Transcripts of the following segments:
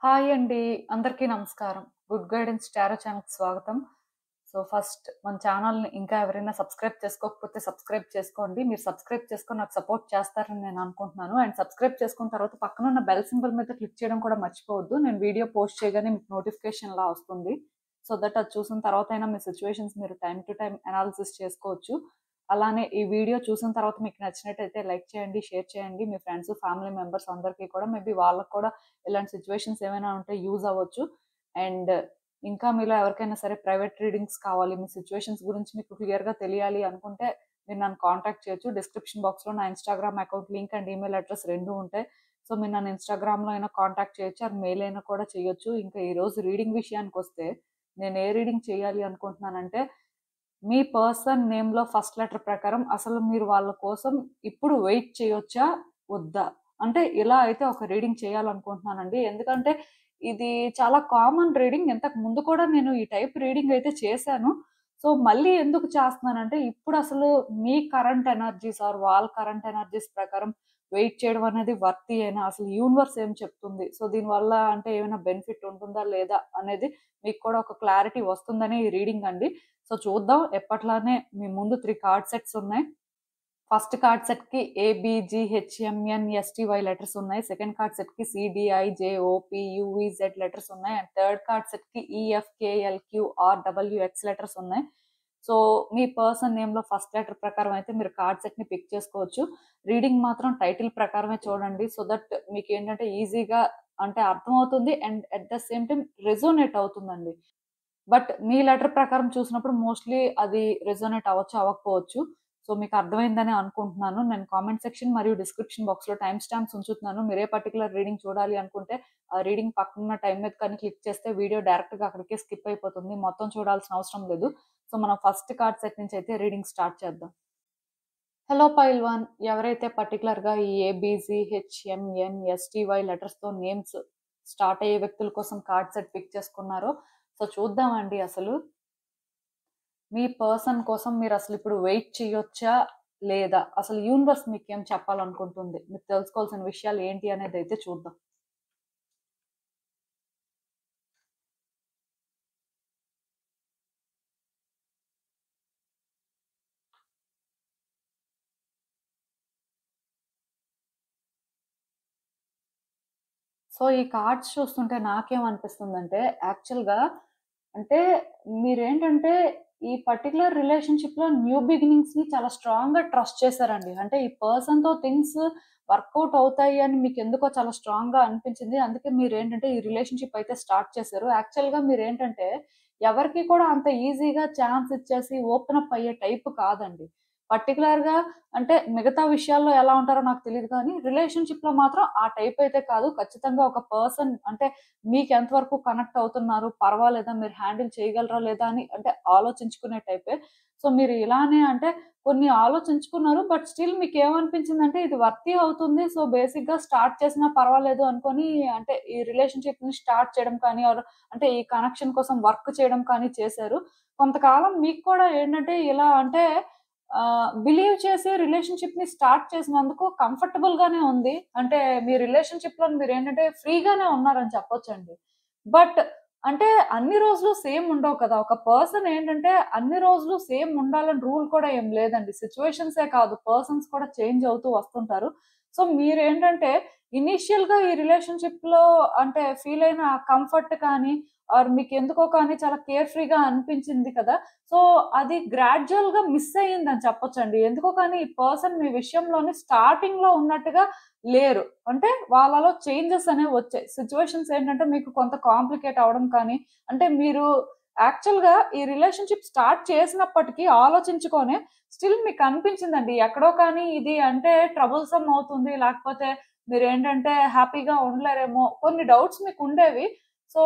Hi అండి. అందరికీ నమస్కారం. గుడ్ గైడెన్స్ టారో ఛానల్‌కి స్వాగతం. ఫస్ట్ మన ఛానల్‌ని ఇంకా ఎవరైనా సబ్స్క్రైబ్ చేసుకోకపోతే సబ్స్క్రైబ్ చేసుకోండి. మీరు సబ్స్క్రైబ్ చేసుకొని నాకు సపోర్ట్ చేస్తారని నేను అనుకుంటున్నాను. అండ్ సబ్స్క్రైబ్ చేసుకున్న తర్వాత పక్కనున్న బెల్ సింబల్ మీద క్లిక్ చేయడం కూడా మర్చిపోవద్దు. నేను వీడియో పోస్ట్ చేయగానే మీకు నోటిఫికేషన్‌లా వస్తుంది. సో దట్ అది చూసిన తర్వాతైనా మీ సిట్యుయేషన్స్ మీరు టైమ్ టు టైమ్ అనాలిసిస్ చేసుకోవచ్చు. అలానే ఈ వీడియో చూసిన తర్వాత మీకు నచ్చినట్టయితే లైక్ చేయండి, షేర్ చేయండి. మీ ఫ్రెండ్స్, ఫ్యామిలీ మెంబర్స్ అందరికీ కూడా మేబీ వాళ్ళకి కూడా ఇలాంటి సిచ్యువేషన్స్ ఏమైనా ఉంటే యూజ్ అవ్వచ్చు. అండ్ ఇంకా మీలో ఎవరికైనా సరే ప్రైవేట్ రీడింగ్స్ కావాలి, మీ సిచ్యువేషన్స్ గురించి మీకు క్లియర్గా తెలియాలి అనుకుంటే మీరు నన్ను కాంటాక్ట్ చేయొచ్చు. డిస్క్రిప్షన్ బాక్స్లో నా Instagram account link and email address రెండు ఉంటాయి. సో మీరు నన్ను ఇన్స్టాగ్రామ్లో అయినా కాంటాక్ట్ చేయొచ్చు, అది మెయిల్ అయినా కూడా చేయొచ్చు. ఇంకా ఈరోజు రీడింగ్ విషయానికి వస్తే నేను ఏ రీడింగ్ చేయాలి అనుకుంటున్నానంటే మీ పర్సన్ నేమ్లో ఫస్ట్ లెటర్ ప్రకారం అసలు మీరు వాళ్ళ కోసం ఇప్పుడు వెయిట్ చేయొచ్చా వద్దా, అంటే ఇలా అయితే ఒక రీడింగ్ చేయాలనుకుంటున్నానండి. ఎందుకంటే ఇది చాలా కామన్ రీడింగ్. ఇంతకు ముందు కూడా నేను ఈ టైప్ రీడింగ్ అయితే చేశాను. సో మళ్ళీ ఎందుకు చేస్తున్నానంటే ఇప్పుడు అసలు మీ కరెంట్ ఎనర్జీస్ ఆర్ వాళ్ళ కరెంట్ ఎనర్జీస్ ప్రకారం వెయిట్ చేయడం అనేది వర్తి అయినా అసలు యూనివర్స్ ఏం చెప్తుంది, సో దీనివల్ల అంటే ఏమైనా బెనిఫిట్ ఉంటుందా లేదా అనేది మీకు కూడా ఒక క్లారిటీ వస్తుందని ఈ రీడింగ్ అండి. సో చూద్దాం. ఎప్పట్లానే మీ ముందు 3 కార్డ్ సెట్స్ ఉన్నాయి. ఫస్ట్ కార్డ్ సెట్ కి ABGHMNSTY లెటర్స్ ఉన్నాయి. సెకండ్ కార్డ్ సెట్ కి CDIJOPUVZ లెటర్స్ ఉన్నాయి. అండ్ థర్డ్ కార్డ్ సెట్ కి EFKLQRWX లెటర్స్ ఉన్నాయి. సో మీ పర్సన్ నేమ్ లో ఫస్ట్ లెటర్ ప్రకారం అయితే మీరు కార్డ్ సెట్ ని పిక్ చేసుకోవచ్చు. రీడింగ్ మాత్రం టైటిల్ ప్రకారమే చూడండి, సో దట్ మీకు ఏంటంటే ఈజీగా అంటే అర్థమవుతుంది and at the same time resonate అవుతుందండి. బట్ మీ లెటర్ ప్రకారం చూసినప్పుడు మోస్ట్లీ అది రెజోనేట్ అవ్వచ్చు, అవ్వకపోవచ్చు. సో మీకు అర్థమైందని అనుకుంటున్నాను. నేను కామెంట్ సెక్షన్ మరియు డిస్క్రిప్షన్ బాక్స్లో టైం స్టాంప్స్ ఉంచుతున్నాను. మీరే పర్టికులర్ రీడింగ్ చూడాలి అనుకుంటే ఆ రీడింగ్ పక్కన టైం మీద కానీ క్లిక్ చేస్తే వీడియో డైరెక్ట్గా అక్కడికే స్కిప్ అయిపోతుంది, మొత్తం చూడాల్సిన అవసరం లేదు. సో మనం ఫస్ట్ కార్డ్ సెట్ నుంచి అయితే రీడింగ్ స్టార్ట్ చేద్దాం. హలో పైల్ వన్, ఎవరైతే పర్టికులర్గా ఈ ABCHMNSTY లెటర్స్తో నేమ్స్ స్టార్ట్ అయ్యే వ్యక్తుల కోసం కార్డ్ సెట్ పిక్ చేసుకున్నారో సో చూద్దామండి. అసలు మీ పర్సన్ కోసం మీరు అసలు ఇప్పుడు వెయిట్ చేయొచ్చా లేదా, అసలు యూనివర్స్ మీకు ఏం చెప్పాలనుకుంటుంది, మీరు తెలుసుకోవాల్సిన విషయాలు ఏంటి అనేది అయితే చూద్దాం. సో ఈ కార్డ్స్ చూస్తుంటే నాకేమనిపిస్తుందంటే యాక్చువల్గా అంటే మీరేంటంటే ఈ పర్టికులర్ రిలేషన్షిప్ లో న్యూ బిగినింగ్స్ ని చాలా స్ట్రాంగ్ గా ట్రస్ట్ చేశారండి. అంటే ఈ పర్సన్ తో థింగ్స్ వర్కౌట్ అవుతాయి అని మీకు ఎందుకో చాలా స్ట్రాంగ్ గా అనిపించింది. అందుకే మీరు ఏంటంటే ఈ రిలేషన్షిప్ అయితే స్టార్ట్ చేశారు. యాక్చువల్ గా మీరు ఏంటంటే ఎవరికి కూడా అంత ఈజీగా ఛాన్స్ ఇచ్చేసి ఓపెన్ అప్ అయ్యే టైప్ కాదండి. పర్టికులర్ గా అంటే మిగతా విషయాల్లో ఎలా ఉంటారో నాకు తెలియదు కానీ రిలేషన్షిప్ లో మాత్రం ఆ టైప్ అయితే కాదు. ఖచ్చితంగా ఒక పర్సన్ అంటే మీకు ఎంతవరకు కనెక్ట్ అవుతున్నారు, పర్వాలేదా, మీరు హ్యాండిల్ చేయగలరా లేదా అని అంటే ఆలోచించుకునే టైపే. సో మీరు ఇలానే అంటే కొన్ని ఆలోచించుకున్నారు, బట్ స్టిల్ మీకు ఏమనిపించిందంటే ఇది వర్తీ అవుతుంది, సో బేసిక్ గా స్టార్ట్ చేసినా పర్వాలేదు అనుకొని అంటే ఈ రిలేషన్షిప్ ని స్టార్ట్ చేయడం కానీ అంటే ఈ కనెక్షన్ కోసం వర్క్ చేయడం కానీ చేశారు. కొంతకాలం మీకు కూడా ఏంటంటే ఇలా అంటే బిలీవ్ చేసి రిలేషన్‌షిప్‌ని స్టార్ట్ చేసినందుకు కంఫర్టబుల్ గానే ఉంది. అంటే మీ రిలేషన్‌షిప్‌లో మీరేంటంటే ఫ్రీగానే ఉన్నారని చెప్పొచ్చండి. బట్ అంటే అన్ని రోజులు సేమ్ ఉండవు కదా! ఒక పర్సన్ ఏంటంటే అన్ని రోజులు సేమ్ ఉండాలని రూల్ కూడా ఏం లేదండి. సిట్యుయేషన్సే కాదు, పర్సన్స్ కూడా చేంజ్ అవుతూ వస్తుంటారు. సో మీరేంటంటే ఇనీషియల్‌గా ఈ రిలేషన్‌షిప్‌లో అంటే ఫీల్ అయిన కంఫర్ట్ కానీ మీకెందుకో కానీ చాలా కేర్ ఫ్రీగా అనిపించింది కదా! సో అది గ్రాడ్యుయల్‌గా మిస్ అయ్యిందని చెప్పొచ్చండి. ఎందుకో కానీ ఈ పర్సన్ మీ విషయంలోని స్టార్టింగ్‌లో ఉన్నట్టుగా లేరు. అంటే వాళ్ళలో చేంజెస్ అనేవి వచ్చాయి. సిట్యుయేషన్స్ ఏంటంటే మీకు కొంత కాంప్లికేట్ అవ్వడం కానీ, అంటే మీరు యాక్చువల్‌గా ఈ రిలేషన్‌షిప్ స్టార్ట్ చేసినప్పటికి ఆలోచించుకొనే స్టిల్ మీకు అనిపించిందండి. ఎక్కడో కానీ ఇది అంటే ట్రబుల్సమ్ అవుతుంది. లేకపోతే మీరేంటంటే హ్యాపీగా ఉండలేరేమో కొన్ని డౌట్స్ మీకుండేవి. సో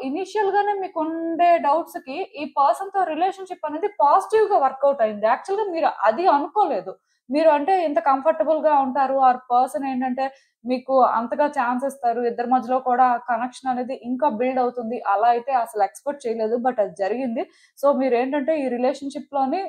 ఇనీషియల్‌గానే మీకుండే డౌట్స్‌కి ఈ పర్సన్‌తో రిలేషన్‌షిప్ అనేది పాజిటివ్‌గా వర్కౌట్ అయింది. యాక్చువల్‌గా మీరు అది అనుకోలేదు. మీరు అంటే ఇంత కంఫర్టబుల్‌గా ఉంటారు. పర్సన్ ఏంటంటే మీకు అంతగా ఛాన్స్ ఇస్తారు. ఇద్దరి మధ్యలో కూడా కనెక్షన్ అనేది ఇంకా బిల్డ్ అవుతుంది. అలా అయితే అసలు ఎక్స్‌పెక్ట్ చేయలేదు. బట్ అది జరిగింది. సో మీరేంటంటే ఈ రిలేషన్‌షిప్‌లోని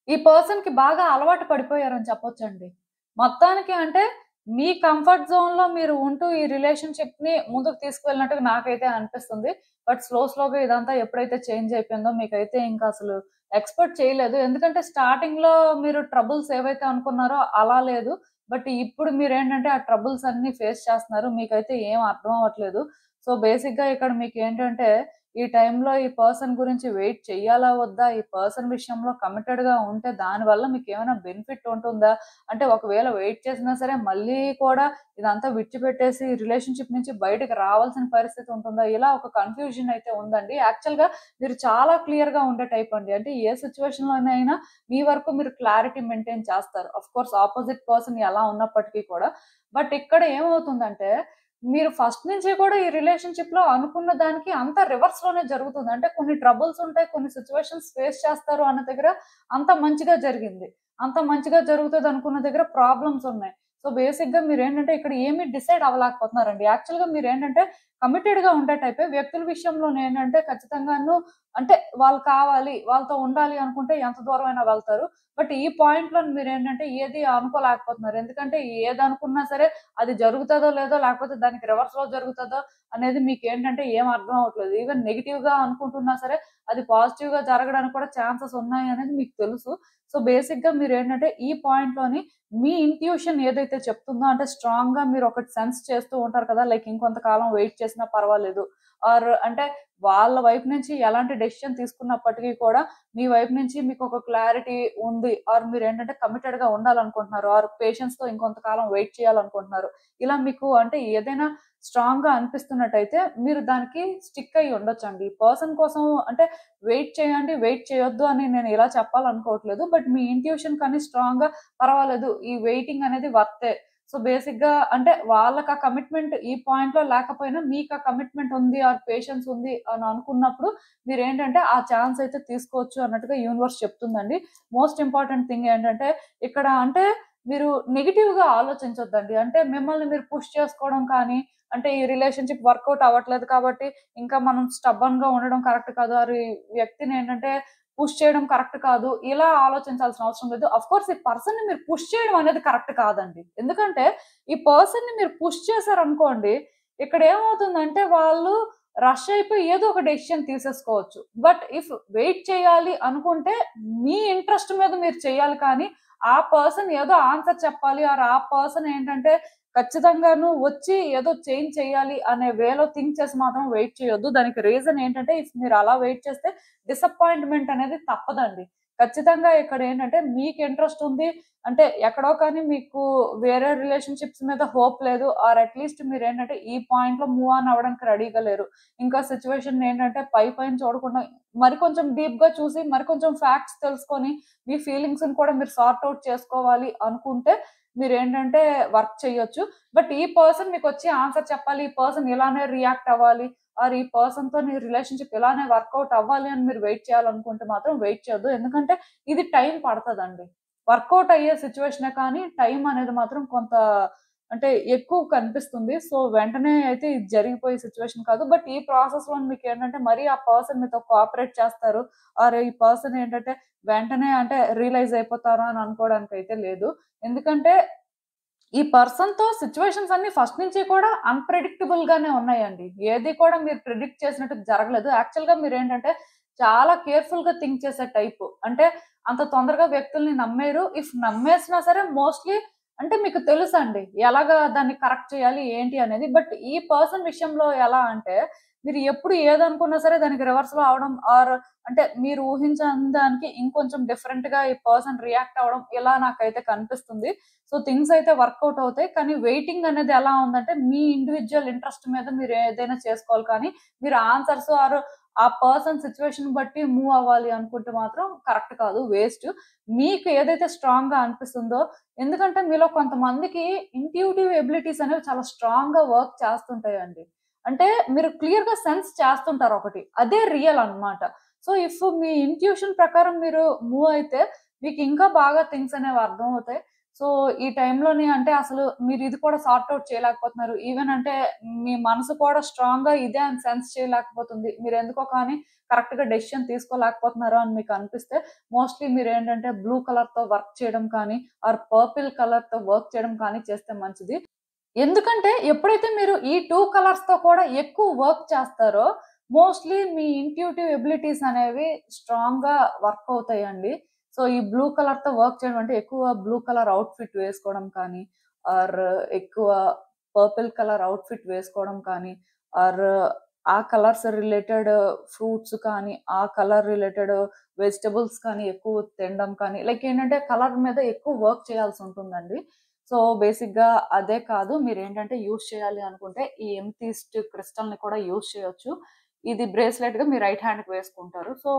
ఈ పర్సన్‌కి బాగా అలవాటు పడిపోయారని చెప్పొచ్చండి. మొత్తానికి అంటే మీ కంఫర్ట్ జోన్‌లో మీరు ఉంటూ ఈ రిలేషన్‌షిప్‌ని ముందుకు తీసుకువెళ్ళినట్టుగా నాకైతే అనిపిస్తుంది. బట్ స్లోగా ఇదంతా ఎప్పుడైతే చేంజ్ అయిపోయిందో మీకైతే ఇంకా అసలు ఎక్స్‌పెక్ట్ చేయలేదు. ఎందుకంటే స్టార్టింగ్‌లో మీరు ట్రబుల్స్ ఏవైతే అనుకున్నారో అలా లేదు. బట్ ఇప్పుడు మీరేంటంటే ఆ ట్రబుల్స్ అన్నీ ఫేస్ చేస్తున్నారు. మీకైతే ఏం అర్థం అవ్వట్లేదు. సో, బేసిక్‌గా ఇక్కడ మీకేంటంటే ఈ టైంలో ఈ పర్సన్ గురించి వెయిట్ చెయ్యాలా? వద్దా? ఈ పర్సన్ విషయంలో కమిటెడ్‌గా ఉంటే దానివల్ల మీకేమైనా బెనిఫిట్ ఉంటుందా? అంటే ఒకవేళ వెయిట్ చేసినా సరే మళ్ళీ కూడా ఇదంతా విడిచిపెట్టేసి రిలేషన్‌షిప్ నుంచి బయటకి రావాల్సిన పరిస్థితి ఉంటుందా? ఇలా ఒక కన్‌ఫ్యూజన్ అయితే ఉందండి. యాక్చువల్‌గా మీరు చాలా క్లియర్‌గా ఉండే టైప్ అండి. అంటే ఏ సిట్యుయేషన్‌లోనైనా మీ వరకు మీరు క్లారిటీ మెయింటైన్ చేస్తారు. ఆఫ్‌కోర్స్ ఆపోజిట్ పర్సన్ ఎలా ఉన్నప్పటికీ కూడా. బట్ ఇక్కడ ఏమవుతుందంటే మీరు ఫస్ట్ నుంచి కూడా ఈ రిలేషన్‌షిప్‌లో అనుకున్న దానికి అంతా రివర్స్‌లోనే జరుగుతుంది. అంటే కొన్ని ట్రబుల్స్ ఉంటాయి. కొన్ని సిట్యుయేషన్స్ ఫేస్ చేస్తారు అన్న దగ్గర అంతా మంచిగా జరిగింది. అంతా మంచిగా జరుగుతదనుకున్న దగ్గర ప్రాబ్లమ్స్ ఉన్నాయి. సో, బేసిక్‌గా మీరేంటంటే ఇక్కడ ఏమి డిసైడ్ అవ్వలేకపోతున్నారండి. యాక్చువల్‌గా మీరేంటంటే కమిటెడ్‌గా ఉండే టైపే. వ్యక్తుల విషయంలోనేంటంటే ఖచ్చితంగాను అంటే వాళ్ళు కావాలి, వాళ్ళతో ఉండాలి అనుకుంటే ఎంత దూరమైనా వెళ్తారు. బట్ ఈ పాయింట్‌లో మీరేంటంటే ఏది అనుకోలేకపోతున్నారు. ఎందుకంటే ఏదనుకున్నా సరే అది జరుగుతదో లేదో లేకపోతే దానికి రివర్స్‌లో జరుగుతదో అనేది మీకేంటంటే ఏం అర్థం అవ్వట్లేదు. ఈవెన్ నెగెటివ్‌గా అనుకుంటున్నా సరే అది పాజిటివ్‌గా జరగడానికి కూడా ఛాన్సెస్ ఉన్నాయనేది మీకు తెలుసు. సో, బేసిక్‌గా మీరేంటంటే ఈ పాయింట్‌లోని మీ ఇంట్యూషన్ ఏదైతే చెప్తుందో అంటే స్ట్రాంగ్‌గా మీరొకటి సెన్స్ చేస్తూ ఉంటారు కదా! లైక్ ఇంకొంతకాలం వెయిట్ చేసినా పర్వాలేదు. ఆర్ అంటే వాళ్ళ వైపు నుంచి ఎలాంటి డెసిషన్ తీసుకున్నప్పటికీ కూడా మీ వైపు నుంచి మీకొక క్లారిటీ ఉంది. ఆర్ మీరేంటంటే కమిటెడ్‌గా ఉండాలనుకుంటున్నారు. ఆర్ పేషెన్స్‌తో ఇంకొంతకాలం వెయిట్ చేయాలనుకుంటున్నారు. ఇలా మీకు అంటే ఏదైనా స్ట్రాంగ్‌గా అనిపిస్తున్నట్టయితే మీరు దానికి స్టిక్ అయ్యి ఉండొచ్చండి. ఈ పర్సన్ కోసం అంటే వెయిట్ చేయండి, వెయిట్ చేయొద్దు అని నేను ఇలా చెప్పాలనుకోవట్లేదు. బట్ మీ ఇంట్యూషన్ కానీ స్ట్రాంగ్‌గా పర్వాలేదు. ఈ వెయిటింగ్ అనేది వర్తే. సో, బేసిక్‌గా అంటే వాళ్ళకా కమిట్మెంట్ ఈ పాయింట్‌లో లేకపోయినా మీకా కమిట్మెంట్ ఉంది ఆర్ పేషెన్స్ ఉంది అని అనుకున్నప్పుడు మీరేంటంటే ఆ ఛాన్స్ అయితే తీసుకోవచ్చు అన్నట్టుగా యూనివర్స్ చెప్తుందండి. మోస్ట్ ఇంపార్టెంట్ థింగ్ ఏంటంటే ఇక్కడ అంటే మీరు నెగెటివ్‌గా ఆలోచించొద్దండి. అంటే మిమ్మల్ని మీరు పుష్ చేసుకోవడం కానీ, అంటే ఈ రిలేషన్‌షిప్ వర్కౌట్ అవ్వట్లేదు కాబట్టి ఇంకా మనం స్టబ్బర్న్‌గా ఉండడం కరెక్ట్ కాదు. ఆర్ ఈ వ్యక్తిని పుష్ చేయడం కరెక్ట్ కాదు. ఇలా ఆలోచించాల్సిన అవసరం లేదు. ఆఫ్‌కోర్స్ ఈ పర్సన్‌ని మీరు పుష్ చేయడం అనేది కరెక్ట్ కాదండి. ఎందుకంటే ఈ పర్సన్‌ని మీరు పుష్ చేశారనుకోండి, ఇక్కడ ఏమవుతుందంటే వాళ్ళు రష్ అయిపోయి ఏదో ఒక డెసిషన్ తీసేసుకోవచ్చు. బట్ ఇఫ్ వెయిట్ చేయాలి అనుకుంటే మీ ఇంట్రెస్ట్ మీద మీరు చేయాలి కానీ, ఆ పర్సన్ ఏదో ఆన్సర్ చెప్పాలి ఆర్ ఆ పర్సన్ ఏంటంటే ఖచ్చితంగాను వచ్చి ఏదో చేంజ్ చేయాలి అనే వేలో థింక్ చేసి మాత్రం వెయిట్ చేయొద్దు. దానికి రీజన్ ఏంటంటే ఇఫ్ మీరు అలా వెయిట్ చేస్తే డిసప్పాయింట్‌మెంట్ అనేది తప్పదండి. ఖచ్చితంగా ఇక్కడేంటంటే మీకు ఇంట్రెస్ట్ ఉంది. అంటే ఎక్కడో కానీ మీకు వేరే రిలేషన్‌షిప్స్ మీద హోప్ లేదు. ఆర్ అట్‌లీస్ట్ మీరేంటంటే ఈ పాయింట్‌లో మూవ్ ఆన్ అవ్వడానికి రెడీగా లేరు. ఇంకా సిట్యుయేషన్ ఏంటంటే పైన చూడకుండా మరి కొంచెం డీప్‌గా చూసి మరి కొంచెం ఫ్యాక్ట్స్ తెలుసుకొని మీ ఫీలింగ్స్‌ని కూడా మీరు సార్ట్ ఔట్ చేసుకోవాలి అనుకుంటే మీరేంటంటే వర్క్ చేయొచ్చు. బట్ ఈ పర్సన్ మీకొచ్చి ఆన్సర్ చెప్పాలి. ఈ పర్సన్ ఇలానే రియాక్ట్ అవ్వాలి. ఆర్ ఈ పర్సన్‌తో నీ రిలేషన్‌షిప్ ఇలానే వర్కౌట్ అవ్వాలి అని మీరు వెయిట్ చేయాలనుకుంటే మాత్రం వెయిట్ చేయొద్దు. ఎందుకంటే ఇది టైం పడతదండి. వర్కౌట్ అయ్యే సిట్యుయేషనే కానీ టైం అనేది మాత్రం కొంత అంటే ఎక్కువ కనిపిస్తుంది. సో, వెంటనే అయితే ఇది జరిగిపోయే సిట్యుయేషన్ కాదు. బట్ ఈ ప్రాసెస్‌లో మీకేంటంటే మరీ ఆ పర్సన్ మీతో కోఆపరేట్ చేస్తారు. ఆర్ ఈ పర్సన్ ఏంటంటే వెంటనే అంటే రియలైజ్ అయిపోతారు అని అనుకోవడానికైతే లేదు. ఎందుకంటే ఈ పర్సన్‌తో సిట్యుయేషన్స్ అన్నీ ఫస్ట్ నుంచి కూడా అన్‌ప్రెడిక్టబుల్ గానే ఉన్నాయండి. ఏది కూడా మీరు ప్రిడిక్ట్ చేసినట్టు జరగలేదు. యాక్చువల్‌గా మీరేంటంటే చాలా కేర్‌ఫుల్‌గా థింక్ చేసే టైపు. అంటే అంత తొందరగా వ్యక్తుల్ని నమ్మేయరు. ఇఫ్ నమ్మేసినా సరే మోస్ట్‌లీ అంటే మీకు తెలుసండి. ఎలాగా దాన్ని కరెక్ట్ చేయాలి ఏంటి అనేది. బట్ ఈ పర్సన్ విషయంలో ఎలా అంటే మీరు ఎప్పుడు ఏదనుకున్నా సరే దానికి రివర్స్‌లో అవ్వడం ఆర్ అంటే మీరు ఊహించని దానికి ఇంకొంచెం డిఫరెంట్‌గా ఈ పర్సన్ రియాక్ట్ అవ్వడం ఇలా నాకైతే కనిపిస్తుంది. సో, థింగ్స్ అయితే వర్కౌట్ అవుతాయి. కానీ వెయిటింగ్ అనేది ఎలా ఉందంటే, మీ ఇండివిడ్యువల్ ఇంట్రెస్ట్ మీద మీరు ఏదైనా చేసుకోవాలి కానీ, మీరు ఆన్సర్స్ ఆర్ ఆ పర్సన్ సిట్యుయేషన్ బట్టి మూవ్ అవ్వాలి అనుకుంటే మాత్రం కరెక్ట్ కాదు. వేస్ట్. మీకు ఏదైతే స్ట్రాంగ్‌గా అనిపిస్తుందో ఎందుకంటే మీలో కొంతమందికి ఇంట్యూటివ్ ఎబిలిటీస్ అనేవి చాలా స్ట్రాంగ్‌గా వర్క్ చేస్తుంటాయండి. అంటే మీరు క్లియర్‌గా సెన్స్ చేస్తుంటారు ఒకటి. అదే రియల్ అన్నమాట. సో, ఇఫ్ మీ ఇంట్యూషన్ ప్రకారం మీరు మూవ్ అయితే, మీకు ఇంకా బాగా థింగ్స్ అనేవి అర్థమవుతాయి. సో, ఈ టైంలోని అంటే అసలు మీరు ఇది కూడా సార్ట్ ఔట్ చేయలేకపోతున్నారు. ఈవెన్ అంటే మీ మనసు కూడా స్ట్రాంగ్‌గా ఇదే అని సెన్స్ చేయలేకపోతుంది. మీరెందుకో కానీ కరెక్ట్‌గా డెసిషన్ తీసుకోలేకపోతున్నారు అని మీకు అనిపిస్తే మోస్ట్‌లీ మీరేంటంటే బ్లూ కలర్‌తో వర్క్ చేయడం కానీ, ఆర్ పర్పుల్ కలర్‌తో వర్క్ చేయడం కానీ చేస్తే మంచిది. ఎందుకంటే ఎప్పుడైతే మీరు ఈ 2 కలర్స్‌తో కూడా ఎక్కువ వర్క్ చేస్తారో, మోస్ట్‌లీ మీ ఇంట్యూటివ్ ఎబిలిటీస్ అనేవి స్ట్రాంగ్‌గా వర్క్ అవుతాయండి. సో, ఈ బ్లూ కలర్‌తో వర్క్ చేయడం అంటే ఎక్కువ బ్లూ కలర్ ఔట్‌ఫిట్ వేసుకోవడం కానీ, ఆర్ ఎక్కువ పర్పుల్ కలర్ ఔట్‌ఫిట్ వేసుకోవడం కానీ, ఆర్ ఆ కలర్స్ రిలేటెడ్ ఫ్రూట్స్ కానీ, ఆ కలర్ రిలేటెడ్ వెజిటబుల్స్ కానీ ఎక్కువ తినడం కానీ, లైక్ ఏంటంటే కలర్ మీద ఎక్కువ వర్క్ చేయాల్సుంటుందండి. సో, బేసిక్‌గా అదే కాదు. మీరేంటంటే యూజ్ చేయాలి అనుకుంటే ఈ ఎమెథిస్ట్ క్రిస్టల్‌ని కూడా యూజ్ చేయొచ్చు. ఇది బ్రేస్‌లెట్‌గా మీ రైట్ హ్యాండ్‌కి వేసుకుంటారు. సో,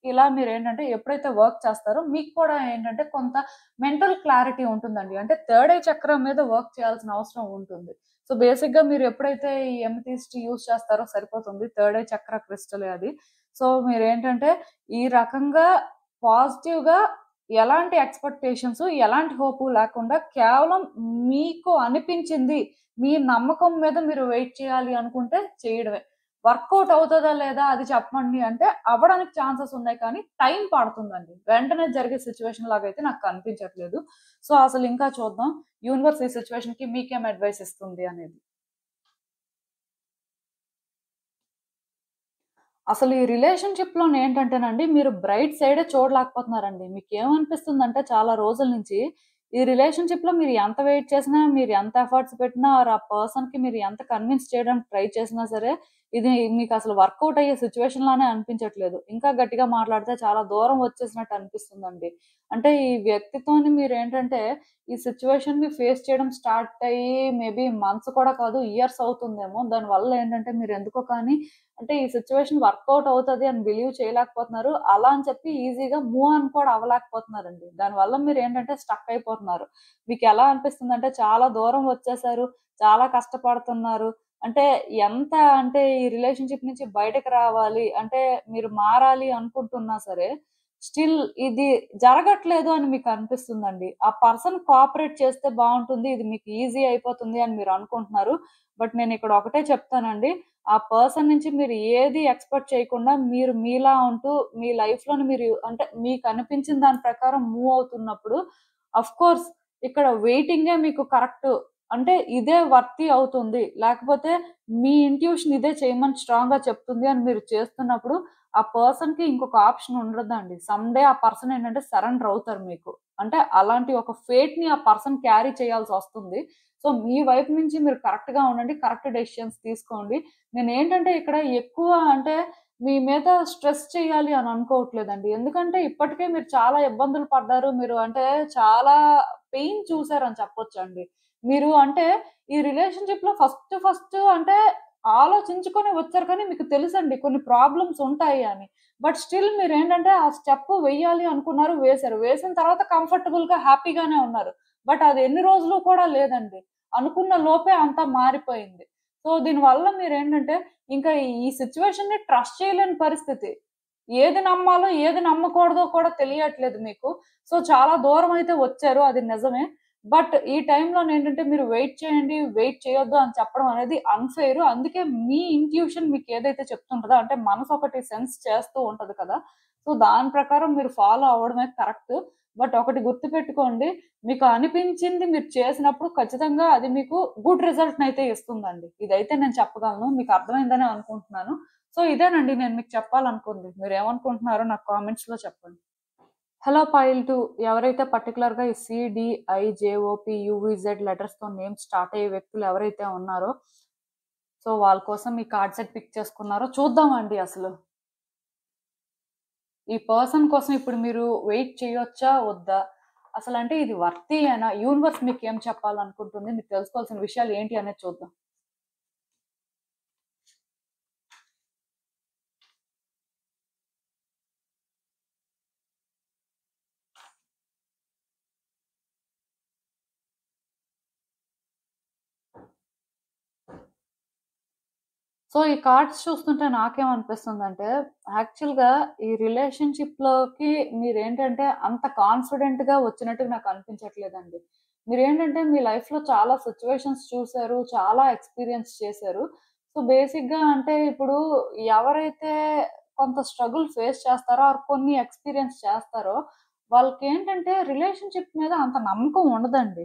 ఇలా మీరేంటంటే ఎప్పుడైతే వర్క్ చేస్తారో మీకు కూడా ఏంటంటే కొంత మెంటల్ క్లారిటీ ఉంటుందండి. అంటే థర్డ్ ఐ చక్రం మీద వర్క్ చేయాల్సిన అవసరం ఉంటుంది. సో, బేసిక్‌గా మీరు ఎప్పుడైతే ఈ ఎమెథిస్ట్ యూజ్ చేస్తారో సరిపోతుంది. థర్డ్ ఐ చక్ర క్రిస్టలే అది. సో, మీరేంటంటే ఈ రకంగా పాజిటివ్‌గా ఎలాంటి ఎక్స్‌పెక్టేషన్స్, ఎలాంటి హోపు లేకుండా కేవలం మీకు అనిపించింది, మీ నమ్మకం మీద మీరు వెయిట్ చేయాలి అనుకుంటే చేయడమే. వర్కౌట్ అవుతదా లేదా అది చెప్పండి అంటే అవ్వడానికి ఛాన్సెస్ ఉన్నాయి కానీ టైం పడుతుందండి. వెంటనే జరిగే సిట్యుయేషన్ లాగైతే నాకు కనిపించట్లేదు. సో, అసలు ఇంకా చూద్దాం యూనివర్స్ ఈ సిట్యుయేషన్‌కి మీకేం అడ్వైస్ ఇస్తుంది అనేది. అసలు ఈ రిలేషన్‌షిప్‌లోనేంటంటేనండి, మీరు బ్రైట్ సైడే చూడలేకపోతున్నారండి. మీకేమనిపిస్తుందంటే చాలా రోజుల నుంచి, ఈ రిలేషన్‌షిప్‌లో మీరు ఎంత వెయిట్ చేసినా, మీరు ఎంత ఎఫర్ట్స్ పెట్టినా, ఆర్ ఆ పర్సన్‌కి మీరు ఎంత కన్విన్స్ చేయడానికి ట్రై చేసినా సరే, ఇది మీకసలు వర్కౌట్ అయ్యే సిట్యుయేషన్ లానే అనిపించట్లేదు. ఇంకా గట్టిగా మాట్లాడితే చాలా దూరం వచ్చేసినట్టు అనిపిస్తుందండి. అంటే ఈ వ్యక్తితోని మీరేంటంటే, ఈ సిట్యుయేషన్‌ని ఫేస్ చేయడం స్టార్ట్ అయ్యి మేబీ మంత్స్ కూడా కాదు, ఇయర్స్ అవుతుందేమో. దానివల్ల ఏంటంటే మీరెందుకో కానీ అంటే ఈ సిట్యుయేషన్ వర్కౌట్ అవుతది అని బిలీవ్ చేయలేకపోతున్నారు. అలా అని చెప్పి ఈజీగా మూవ్ ఆన్ కూడా అవ్వలేకపోతున్నారండి. దానివల్ల మీరేంటంటే స్టక్ అయిపోతున్నారు. మీకెలా అనిపిస్తుందంటే చాలా దూరం వచ్చేసారు. చాలా కష్టపడుతున్నారు. అంటే ఎంత అంటే ఈ రిలేషన్‌షిప్ నుంచి బయటకి రావాలి అంటే మీరు మారాలి అనుకుంటున్నా సరే, స్టిల్ ఇది జరగట్లేదు అని మీకనిపిస్తుందండి. ఆ పర్సన్ కోఆపరేట్ చేస్తే బావుంటుంది. ఇది మీకు ఈజీ అయిపోతుంది అని మీరనుకుంటున్నారు. బట్ నేనిక్కడ ఒకటే చెప్తానండి. ఆ పర్సన్ నుంచి మీరు ఏది ఎక్స్‌పెక్ట్ చేయకుండా మీరు మీలా ఉంటూ మీ లైఫ్‌లోని మీరు అంటే మీకనిపించిన దాని ప్రకారం మూవ్ అవుతున్నప్పుడు ఆఫ్‌కోర్స్ ఇక్కడ వెయిటింగే మీకు కరెక్ట్. అంటే ఇదే వర్తీ అవుతుంది. లేకపోతే మీ ఇంట్యూషన్ ఇదే చేయమని స్ట్రాంగ్‌గా చెప్తుంది అని మీరు చేస్తున్నప్పుడు ఆ పర్సన్‌కి ఇంకొక ఆప్షన్ ఉండదండి. సమ్ డే ఆ పర్సన్ ఏంటంటే సరెండర్ అవుతారు మీకు. అంటే అలాంటి ఒక ఫేట్‌ని ఆ పర్సన్ క్యారీ చేయాల్సొస్తుంది. సో, మీ వైపు నుంచి మీరు కరెక్ట్‌గా ఉండండి. కరెక్ట్ డెసిషన్స్ తీసుకోండి. నేనేంటంటే ఇక్కడ ఎక్కువ అంటే మీ మీద స్ట్రెస్ చేయాలి అని అనుకోవట్లేదండి. ఎందుకంటే ఇప్పటికే మీరు చాలా ఇబ్బందులు పడ్డారు. మీరు అంటే చాలా పెయిన్ చూసారని చెప్పొచ్చండి. మీరు అంటే ఈ రిలేషన్‌షిప్‌లో ఫస్ట్ అంటే ఆలోచించుకొని వచ్చారు కానీ మీకు తెలుసండి కొన్ని ప్రాబ్లమ్స్ ఉంటాయి అని. బట్ స్టిల్ మీరేంటంటే ఆ స్టెప్ వెయ్యాలి అనుకున్నారు, వేశారు. వేసిన తర్వాత కంఫర్టబుల్‌గా, హ్యాపీగానే ఉన్నారు. బట్ అది ఎన్ని రోజులు కూడా లేదండి. అనుకున్న లోపే అంతా మారిపోయింది. సో, దీనివల్ల మీరేంటంటే ఇంకా ఈ సిట్యుయేషన్‌ని ట్రస్ట్ చేయలేని పరిస్థితి. ఏది నమ్మాలో, ఏది నమ్మకూడదో కూడా తెలియట్లేదు మీకు. సో, చాలా దూరమైతే వచ్చారు అది నిజమే. బట్ ఈ టైంలోనేంటంటే మీరు వెయిట్ చేయండి, వెయిట్ చేయొద్దు అని చెప్పడం అనేది అన్‌ఫెయిర్. అందుకే మీ ఇంట్యూషన్ మీకేదైతే చెప్తుంటదో అంటే మనసొకటి సెన్స్ చేస్తూ ఉంటది కదా! సో, దాని ప్రకారం మీరు ఫాలో అవ్వడమే కరెక్ట్. బట్ ఒకటి గుర్తుపెట్టుకోండి. మీకు అనిపించింది మీరు చేసినప్పుడు ఖచ్చితంగా అది మీకు గుడ్ రిజల్ట్‌నయితే ఇస్తుందండి. ఇదైతే నేను చెప్పగలను. మీకు అర్థమైందనే అనుకుంటున్నాను. సో, ఇదేనండి నేను మీకు చెప్పాలనుకుంది. మీరేమనుకుంటున్నారో నాకు కామెంట్స్‌లో చెప్పండి. హలో పైల్ 2 ఎవరైతే పర్టిక్యులర్‌గా ఈ సీడీఐజేఓపీ యూవీజెడ్ లెటర్స్‌తో నేమ్ స్టార్ట్ అయ్యే వ్యక్తులు ఎవరైతే ఉన్నారో, సో, వాళ్ళ కోసం ఈ కార్డ్ సెట్ పిక్ చేసుకున్నారో చూద్దామండి అసలు. ఈ పర్సన్ కోసం ఇప్పుడు మీరు వెయిట్ చేయొచ్చా? వద్దా? అసలంటే ఇది వర్తీయేనా? యూనివర్స్ మీకేం చెప్పాలనుకుంటుంది? మీరు తెలుసుకోవాల్సిన విషయాలు ఏంటి అనేది చూద్దాం. సో, ఈ కార్డ్స్ చూస్తుంటే నాకేమనిపిస్తుందంటే, యాక్చువల్‌గా ఈ రిలేషన్‌షిప్‌లోకి మీరేంటంటే అంత కాన్ఫిడెంట్‌గా వచ్చినట్టుగా నాకు అనిపించట్లేదండి. మీరేంటంటే మీ లైఫ్‌లో చాలా సిట్యుయేషన్స్ చూసారు. చాలా ఎక్స్‌పీరియన్స్ చేశారు. సో, బేసిక్‌గా అంటే ఇప్పుడు ఎవరైతే కొంత స్ట్రగుల్ ఫేస్ చేస్తారో ఆర్ కొన్ని ఎక్స్‌పీరియన్స్ చేస్తారో, వాళ్ళకేంటంటే రిలేషన్‌షిప్ మీద అంత నమ్మకం ఉండదండి.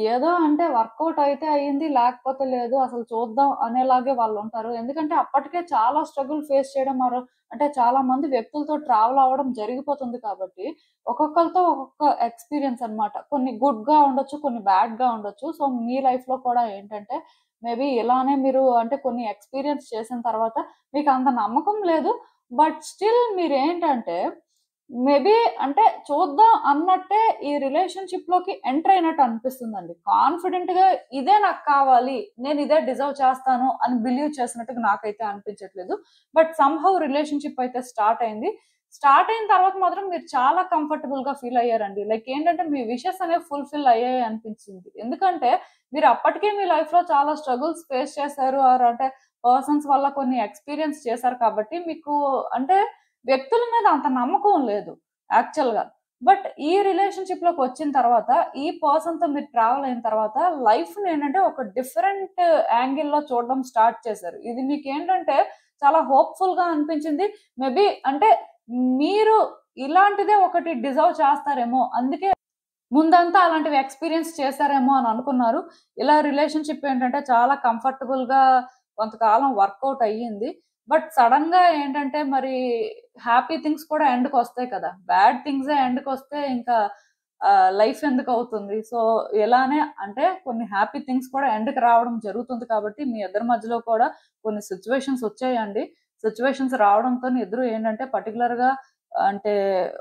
ఏదో అంటే వర్కౌట్ అయితే అయింది. లేకపోతే లేదు. అసలు చూద్దాం అనేలాగే వాళ్ళుంటారు. ఎందుకంటే అప్పటికే చాలా స్ట్రగుల్ ఫేస్ చేయడం అంటే చాలా మంది వ్యక్తులతో ట్రావెల్ అవ్వడం జరిగిపోతుంది కాబట్టి, ఒక్కొక్కళ్ళతో ఒక్కొక్క ఎక్స్‌పీరియన్స్ అన్నమాట. కొన్ని గుడ్‌గా ఉండొచ్చు. కొన్ని బ్యాడ్‌గా ఉండొచ్చు. సో, మీ లైఫ్‌లో కూడా ఏంటంటే మేబీ ఇలానే మీరు అంటే కొన్ని ఎక్స్‌పీరియన్స్ చేసిన తర్వాత మీకంత నమ్మకం లేదు. బట్ స్టిల్ మీరేంటంటే మేబీ అంటే చూద్దాం అన్నట్టే ఈ రిలేషన్‌షిప్‌లోకి ఎంటర్ అయినట్టు అనిపిస్తుందండి. కాన్ఫిడెంట్‌గా ఇదే నాకు కావాలి. నేను ఇదే డిజర్వ్ చేస్తాను అని బిలీవ్ చేసినట్టుగా నాకైతే అనిపించట్లేదు. బట్ సమ్‌హౌ రిలేషన్‌షిప్ అయితే స్టార్ట్ అయింది. స్టార్ట్ అయిన తర్వాత మాత్రం మీరు చాలా కంఫర్టబుల్‌గా ఫీల్ అయ్యారండి. లైక్ ఏంటంటే మీ విషెస్ అనేవి ఫుల్‌ఫిల్ అయ్యాయి అనిపించింది. ఎందుకంటే మీరు అప్పటికే మీ లైఫ్‌లో చాలా స్ట్రగుల్స్ ఫేస్ చేశారు. ఆర్ అంటే పర్సన్స్ వల్ల కొన్ని ఎక్స్‌పీరియన్స్ చేశారు కాబట్టి మీకు అంటే వ్యక్తుల మీద అంత నమ్మకం లేదు యాక్చువల్‌గా. బట్ ఈ రిలేషన్‌షిప్‌లోకొచ్చిన తర్వాత, ఈ పర్సన్‌తో మీరు ట్రావెల్ అయిన తర్వాత లైఫ్‌నేంటంటే ఒక డిఫరెంట్ యాంగిల్‌లో చూడడం స్టార్ట్ చేశారు. ఇది మీకేంటంటే చాలా హోప్‌ఫుల్‌గా అనిపించింది. మేబీ అంటే మీరు ఇలాంటిదే ఒకటి డిజర్వ్ చేస్తారేమో! అందుకే ముందంతా అలాంటివి ఎక్స్‌పీరియన్స్ చేశారేమో అని అనుకున్నారు. ఇలా రిలేషన్‌షిప్ ఏంటంటే చాలా కంఫర్టబుల్‌గా కొంతకాలం వర్కౌట్ అయ్యింది. బట్ సడెన్‌గా ఏంటంటే మరి హ్యాపీ థింగ్స్ కూడా ఎండ్‌కొస్తాయి కదా! బ్యాడ్ థింగ్సే ఎండ్‌కొస్తే ఇంకా లైఫ్ ఎందుకవుతుంది? సో, ఇలానే అంటే కొన్ని హ్యాపీ థింగ్స్ కూడా ఎండ్‌కి రావడం జరుగుతుంది కాబట్టి మీ ఇద్దరి మధ్యలో కూడా కొన్ని సిట్యుయేషన్స్ వచ్చాయండి. సిట్యుయేషన్స్ రావడంతోని ఇద్దరు ఏంటంటే పర్టిక్యులర్‌గా అంటే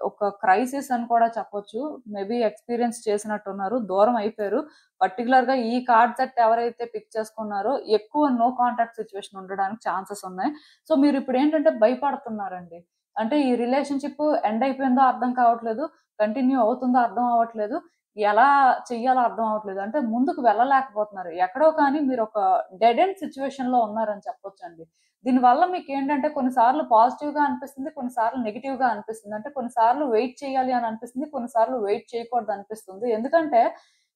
ఒక క్రైసిస్ అని కూడా చెప్పొచ్చు. మేబీ ఎక్స్‌పీరియన్స్ చేసినట్టున్నారు. దూరం అయిపోయారు. పర్టిక్యులర్‌గా ఈ కార్డ్ సెట్ ఎవరైతే పిక్ చేసుకున్నారో ఎక్కువ నో కాంటాక్ట్ సిట్యుయేషన్ ఉండడానికి ఛాన్సెస్ ఉన్నాయి. సో, మీరిప్పుడేంటంటే భయపడుతున్నారండి. అంటే ఈ రిలేషన్‌షిప్ ఎండ్ అయిపోయిందో అర్థం కావట్లేదు. కంటిన్యూ అవుతుందో అర్థం అవ్వట్లేదు. ఎలా చెయ్యాలో అర్థం అవ్వట్లేదు. అంటే ముందుకు వెళ్ళలేకపోతున్నారు. ఎక్కడో కానీ మీరొక డెడ్ ఎండ్ సిట్యుయేషన్‌లో ఉన్నారని చెప్పొచ్చండి. దీనివల్ల మీకేంటంటే కొన్ని సార్లు పాజిటివ్‌గా అనిపిస్తుంది. కొన్ని సార్లు నెగెటివ్‌గా అనిపిస్తుంది. అంటే కొన్ని సార్లు వెయిట్ చేయాలి అని అనిపిస్తుంది. కొన్ని సార్లు వెయిట్ చేయకూడదనిపిస్తుంది. ఎందుకంటే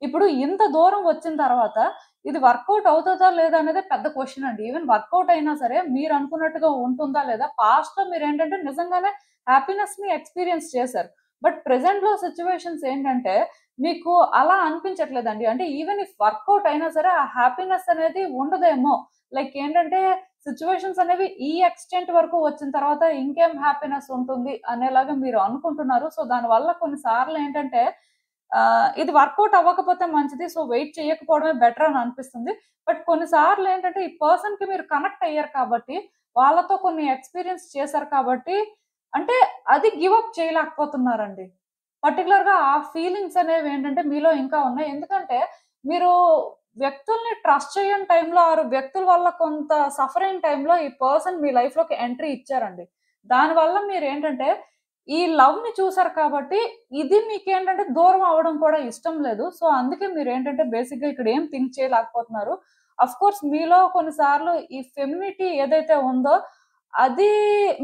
ఇప్పుడు ఇంత దూరం వచ్చిన తర్వాత ఇది వర్కౌట్ అవుతదా లేదా అనేదే పెద్ద క్వెషన్ అండి. ఈవెన్ వర్కౌట్ అయినా సరే మీరనుకున్నట్టుగా ఉంటుందా లేదా? పాస్ట్‌లో మీరేంటంటే నిజంగానే హ్యాపీనెస్‌ని ఎక్స్‌పీరియన్స్ చేశారు. బట్ ప్రెజెంట్‌లో సిట్యుయేషన్స్ ఏంటంటే మీకు అలా అనిపించట్లేదండి. అంటే ఈవెన్ ఇఫ్ వర్కౌట్ అయినా సరే ఆ హ్యాపీనెస్ అనేది ఉండదేమో. లైక్ ఏంటంటే సిట్యుయేషన్స్ అనేవి ఈ ఎక్స్‌టెంట్ వరకు వచ్చిన తర్వాత ఇంకేం హ్యాపీనెస్ ఉంటుంది అనేలాగా మీరు అనుకుంటున్నారు. సో, దానివల్ల కొన్ని సార్లు ఏంటంటే ఇది వర్కౌట్ అవ్వకపోతే మంచిది. సో, వెయిట్ చేయకపోవడమే బెటర్ అని అనిపిస్తుంది. బట్ కొన్ని సార్లు ఏంటంటే ఈ పర్సన్‌కి మీరు కనెక్ట్ అయ్యారు కాబట్టి, వాళ్ళతో కొన్ని ఎక్స్‌పీరియన్స్ చేశారు కాబట్టి, అంటే అది గివ్ అప్ చేయలేకపోతున్నారండి. పర్టిక్యులర్‌గా ఆ ఫీలింగ్స్ అనేవేంటంటే మీలో ఇంకా ఉన్నాయి. ఎందుకంటే మీరు వ్యక్తుల్ని ట్రస్ట్ చేయని టైంలో ఆరు వ్యక్తుల వల్ల కొంత సఫర్ అయిన టైంలో ఈ పర్సన్ మీ లైఫ్‌లోకి ఎంట్రీ ఇచ్చారండి. దానివల్ల మీరేంటంటే ఈ లవ్‌ని చూసారు కాబట్టి ఇది మీకేంటంటే దూరం అవ్వడం కూడా ఇష్టం లేదు. సో, అందుకే మీరేంటంటే బేసిక్‌గా ఇక్కడ ఏం థింక్ చేయలేకపోతున్నారు. ఆఫ్‌కోర్స్ మీలో కొన్ని సార్లు ఈ ఫెమినిటీ ఏదైతే ఉందో అది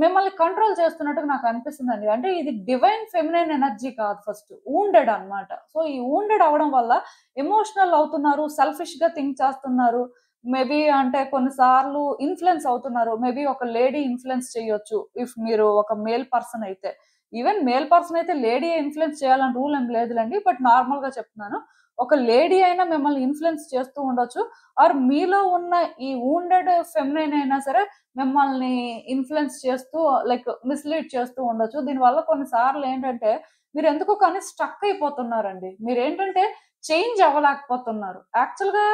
మిమ్మల్ని కంట్రోల్ చేస్తున్నట్టుగా నాకనిపిస్తుందండి. అంటే ఇది డివైన్ ఫెమినైన్ ఎనర్జీ కాదు ఫస్ట్. వూండెడ్ అన్నమాట. సో, ఈ వూండెడ్ అవ్వడం వల్ల ఎమోషనల్ అవుతున్నారు. సెల్ఫిష్‌గా థింక్ చేస్తున్నారు. మేబీ అంటే కొన్ని సార్లు ఇన్‌ఫ్లూయెన్స్ అవుతున్నారు. మేబీ ఒక లేడీ ఇన్‌ఫ్లూయెన్స్ చేయొచ్చు. ఇఫ్ మీరు ఒక మేల్ పర్సన్ అయితే. ఈవెన్ మేల్ పర్సన్ అయితే లేడీయే ఇన్‌ఫ్లూయెన్స్ చేయాలని రూల్ ఏం లేదులెండి. బట్ నార్మల్‌గా చెప్తున్నాను. ఒక లేడీ అయినా మిమ్మల్ని ఇన్‌ఫ్లూయెన్స్ చేస్తూ ఉండొచ్చు. ఆర్ మీలో ఉన్న ఈ వూండెడ్ ఫెమినైన్ అయినా సరే మిమ్మల్ని ఇన్‌ఫ్లూయెన్స్ చేస్తూ లైక్ మిస్‌లీడ్ చేస్తూ ఉండొచ్చు. దీనివల్ల కొన్ని సార్లు ఏంటంటే మీరెందుకో కానీ స్ట్రక్ అయిపోతున్నారండి. మీరేంటంటే చేంజ్ అవ్వలేకపోతున్నారు. యాక్చువల్‌గా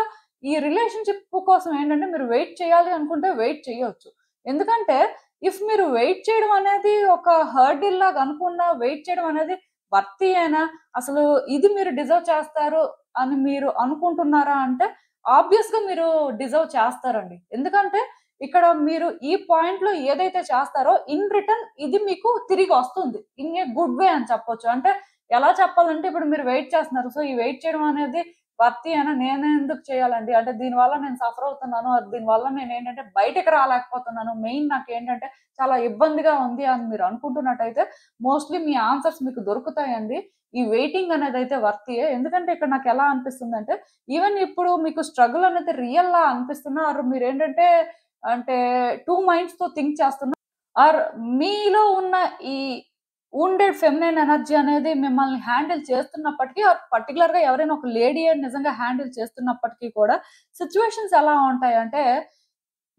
ఈ రిలేషన్‌షిప్ కోసం ఏంటంటే మీరు వెయిట్ చేయాలి అనుకుంటే వెయిట్ చేయొచ్చు. ఎందుకంటే ఇఫ్ మీరు వెయిట్ చేయడం అనేది ఒక హర్డిల్ లాగా అనుకున్నా వెయిట్ చేయడం అనేది వర్తీయేనా? అసలు ఇది మీరు డిజర్వ్ చేస్తారు అని మీరు అనుకుంటున్నారా అంటే ఆబ్వియస్‌గా మీరు డిజర్వ్ చేస్తారండి. ఎందుకంటే ఇక్కడ మీరు ఈ పాయింట్‌లో ఏదైతే చేస్తారో ఇన్ రిటర్న్ ఇది మీకు తిరిగొస్తుంది. ఇన్ ఏ గుడ్ వే అని చెప్పొచ్చు. అంటే ఎలా చెప్పాలంటే ఇప్పుడు మీరు వెయిట్ చేస్తున్నారు. సో, ఈ వెయిట్ చేయడం అనేది వర్తీయేనా? నేనెందుకు చేయాలండి? అంటే దీనివల్ల నేను సఫర్ అవుతున్నాను. దీనివల్ల నేనేంటంటే బయటికి రాలేకపోతున్నాను. మెయిన్ నాకేంటంటే చాలా ఇబ్బందిగా ఉంది అని మీరు అనుకుంటున్నట్టయితే మోస్ట్‌లీ మీ ఆన్సర్స్ మీకు దొరుకుతాయండి. ఈ వెయిటింగ్ అనేదైతే వర్తీయే. ఎందుకంటే ఇక్కడ నాకెలా అనిపిస్తుందంటే ఈవెన్ ఇప్పుడు మీకు స్ట్రగుల్ అనేది రియల్‌లా అనిపిస్తున్నా ఆర్ మీరేంటంటే అంటే 2 మైండ్స్‌తో థింక్ చేస్తున్నా ఆర్ మీలో ఉన్న ఈ వూండెడ్ ఫెమినైన్ ఎనర్జీ అనేది మిమ్మల్ని హ్యాండిల్ చేస్తున్నప్పటికీ ఆర్ పర్టిక్యులర్‌గా ఎవరైనా ఒక లేడీ నిజంగా హ్యాండిల్ చేస్తున్నప్పటికీ కూడా సిట్యుయేషన్స్ ఎలా ఉంటాయంటే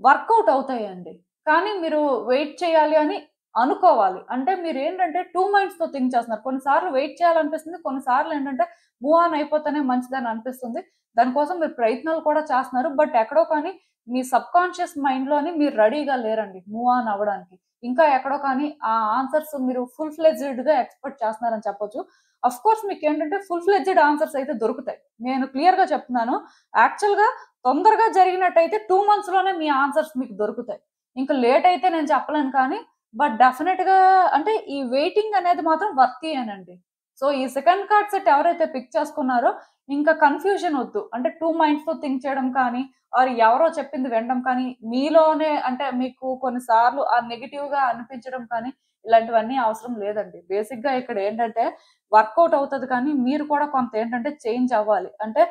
వర్కౌట్ అవుతాయండి. కానీ మీరు వెయిట్ చేయాలి అని అనుకోవాలి. అంటే మీరేంటంటే 2 మైండ్స్‌తో థింక్ చేస్తున్నారు. కొన్ని సార్లు వెయిట్ చేయాలనిపిస్తుంది. కొన్ని సార్లు ఏంటంటే మూవ్ ఆన్ అయిపోతేనే మంచిదని అనిపిస్తుంది. దానికోసం మీరు ప్రయత్నాలు కూడా చేస్తున్నారు. బట్ ఎక్కడో కానీ మీ సబ్‌కాన్షియస్ మైండ్‌లోని మీరు రెడీగా లేరండి మూవ్ ఆన్ అవ్వడానికి. ఇంకా ఎక్కడో కానీ ఆ ఆన్సర్స్ మీరు ఫుల్ ఫ్లెడ్జ్డ్‌గా ఎక్స్‌పెక్ట్ చేస్తున్నారని చెప్పొచ్చు. ఆఫ్‌కోర్స్ మీకేంటంటే ఫుల్ ఫ్లెడ్జ్డ్ ఆన్సర్స్ అయితే దొరుకుతాయి. నేను క్లియర్‌గా చెప్తున్నాను. యాక్చువల్‌గా తొందరగా జరిగినట్టయితే 2 మంత్స్‌లోనే మీ ఆన్సర్స్ మీకు దొరుకుతాయి. ఇంక లేట్ అయితే నేను చెప్పలేను కానీ, బట్ డెఫినిట్‌గా అంటే ఈ వెయిటింగ్ అనేది మాత్రం వర్తీయేనండి. సో, ఈ సెకండ్ కార్డ్ సెట్ ఎవరైతే పిక్ చేసుకున్నారో ఇంకా కన్‌ఫ్యూజన్ ఒద్దు. అంటే 2 మైండ్స్‌తో థింక్ చేయడం కానీ, ఆర్ ఎవరో చెప్పింది వినడం కానీ, మీలోనే అంటే మీకు కొన్ని సార్లు ఆ నెగెటివ్‌గా అనిపించడం కానీ, ఇలాంటివన్నీ అవసరం లేదండి. బేసిక్‌గా ఇక్కడ ఏంటంటే వర్కౌట్ అవుతది కానీ, మీరు కూడా కొంత ఏంటంటే చేంజ్ అవ్వాలి. అంటే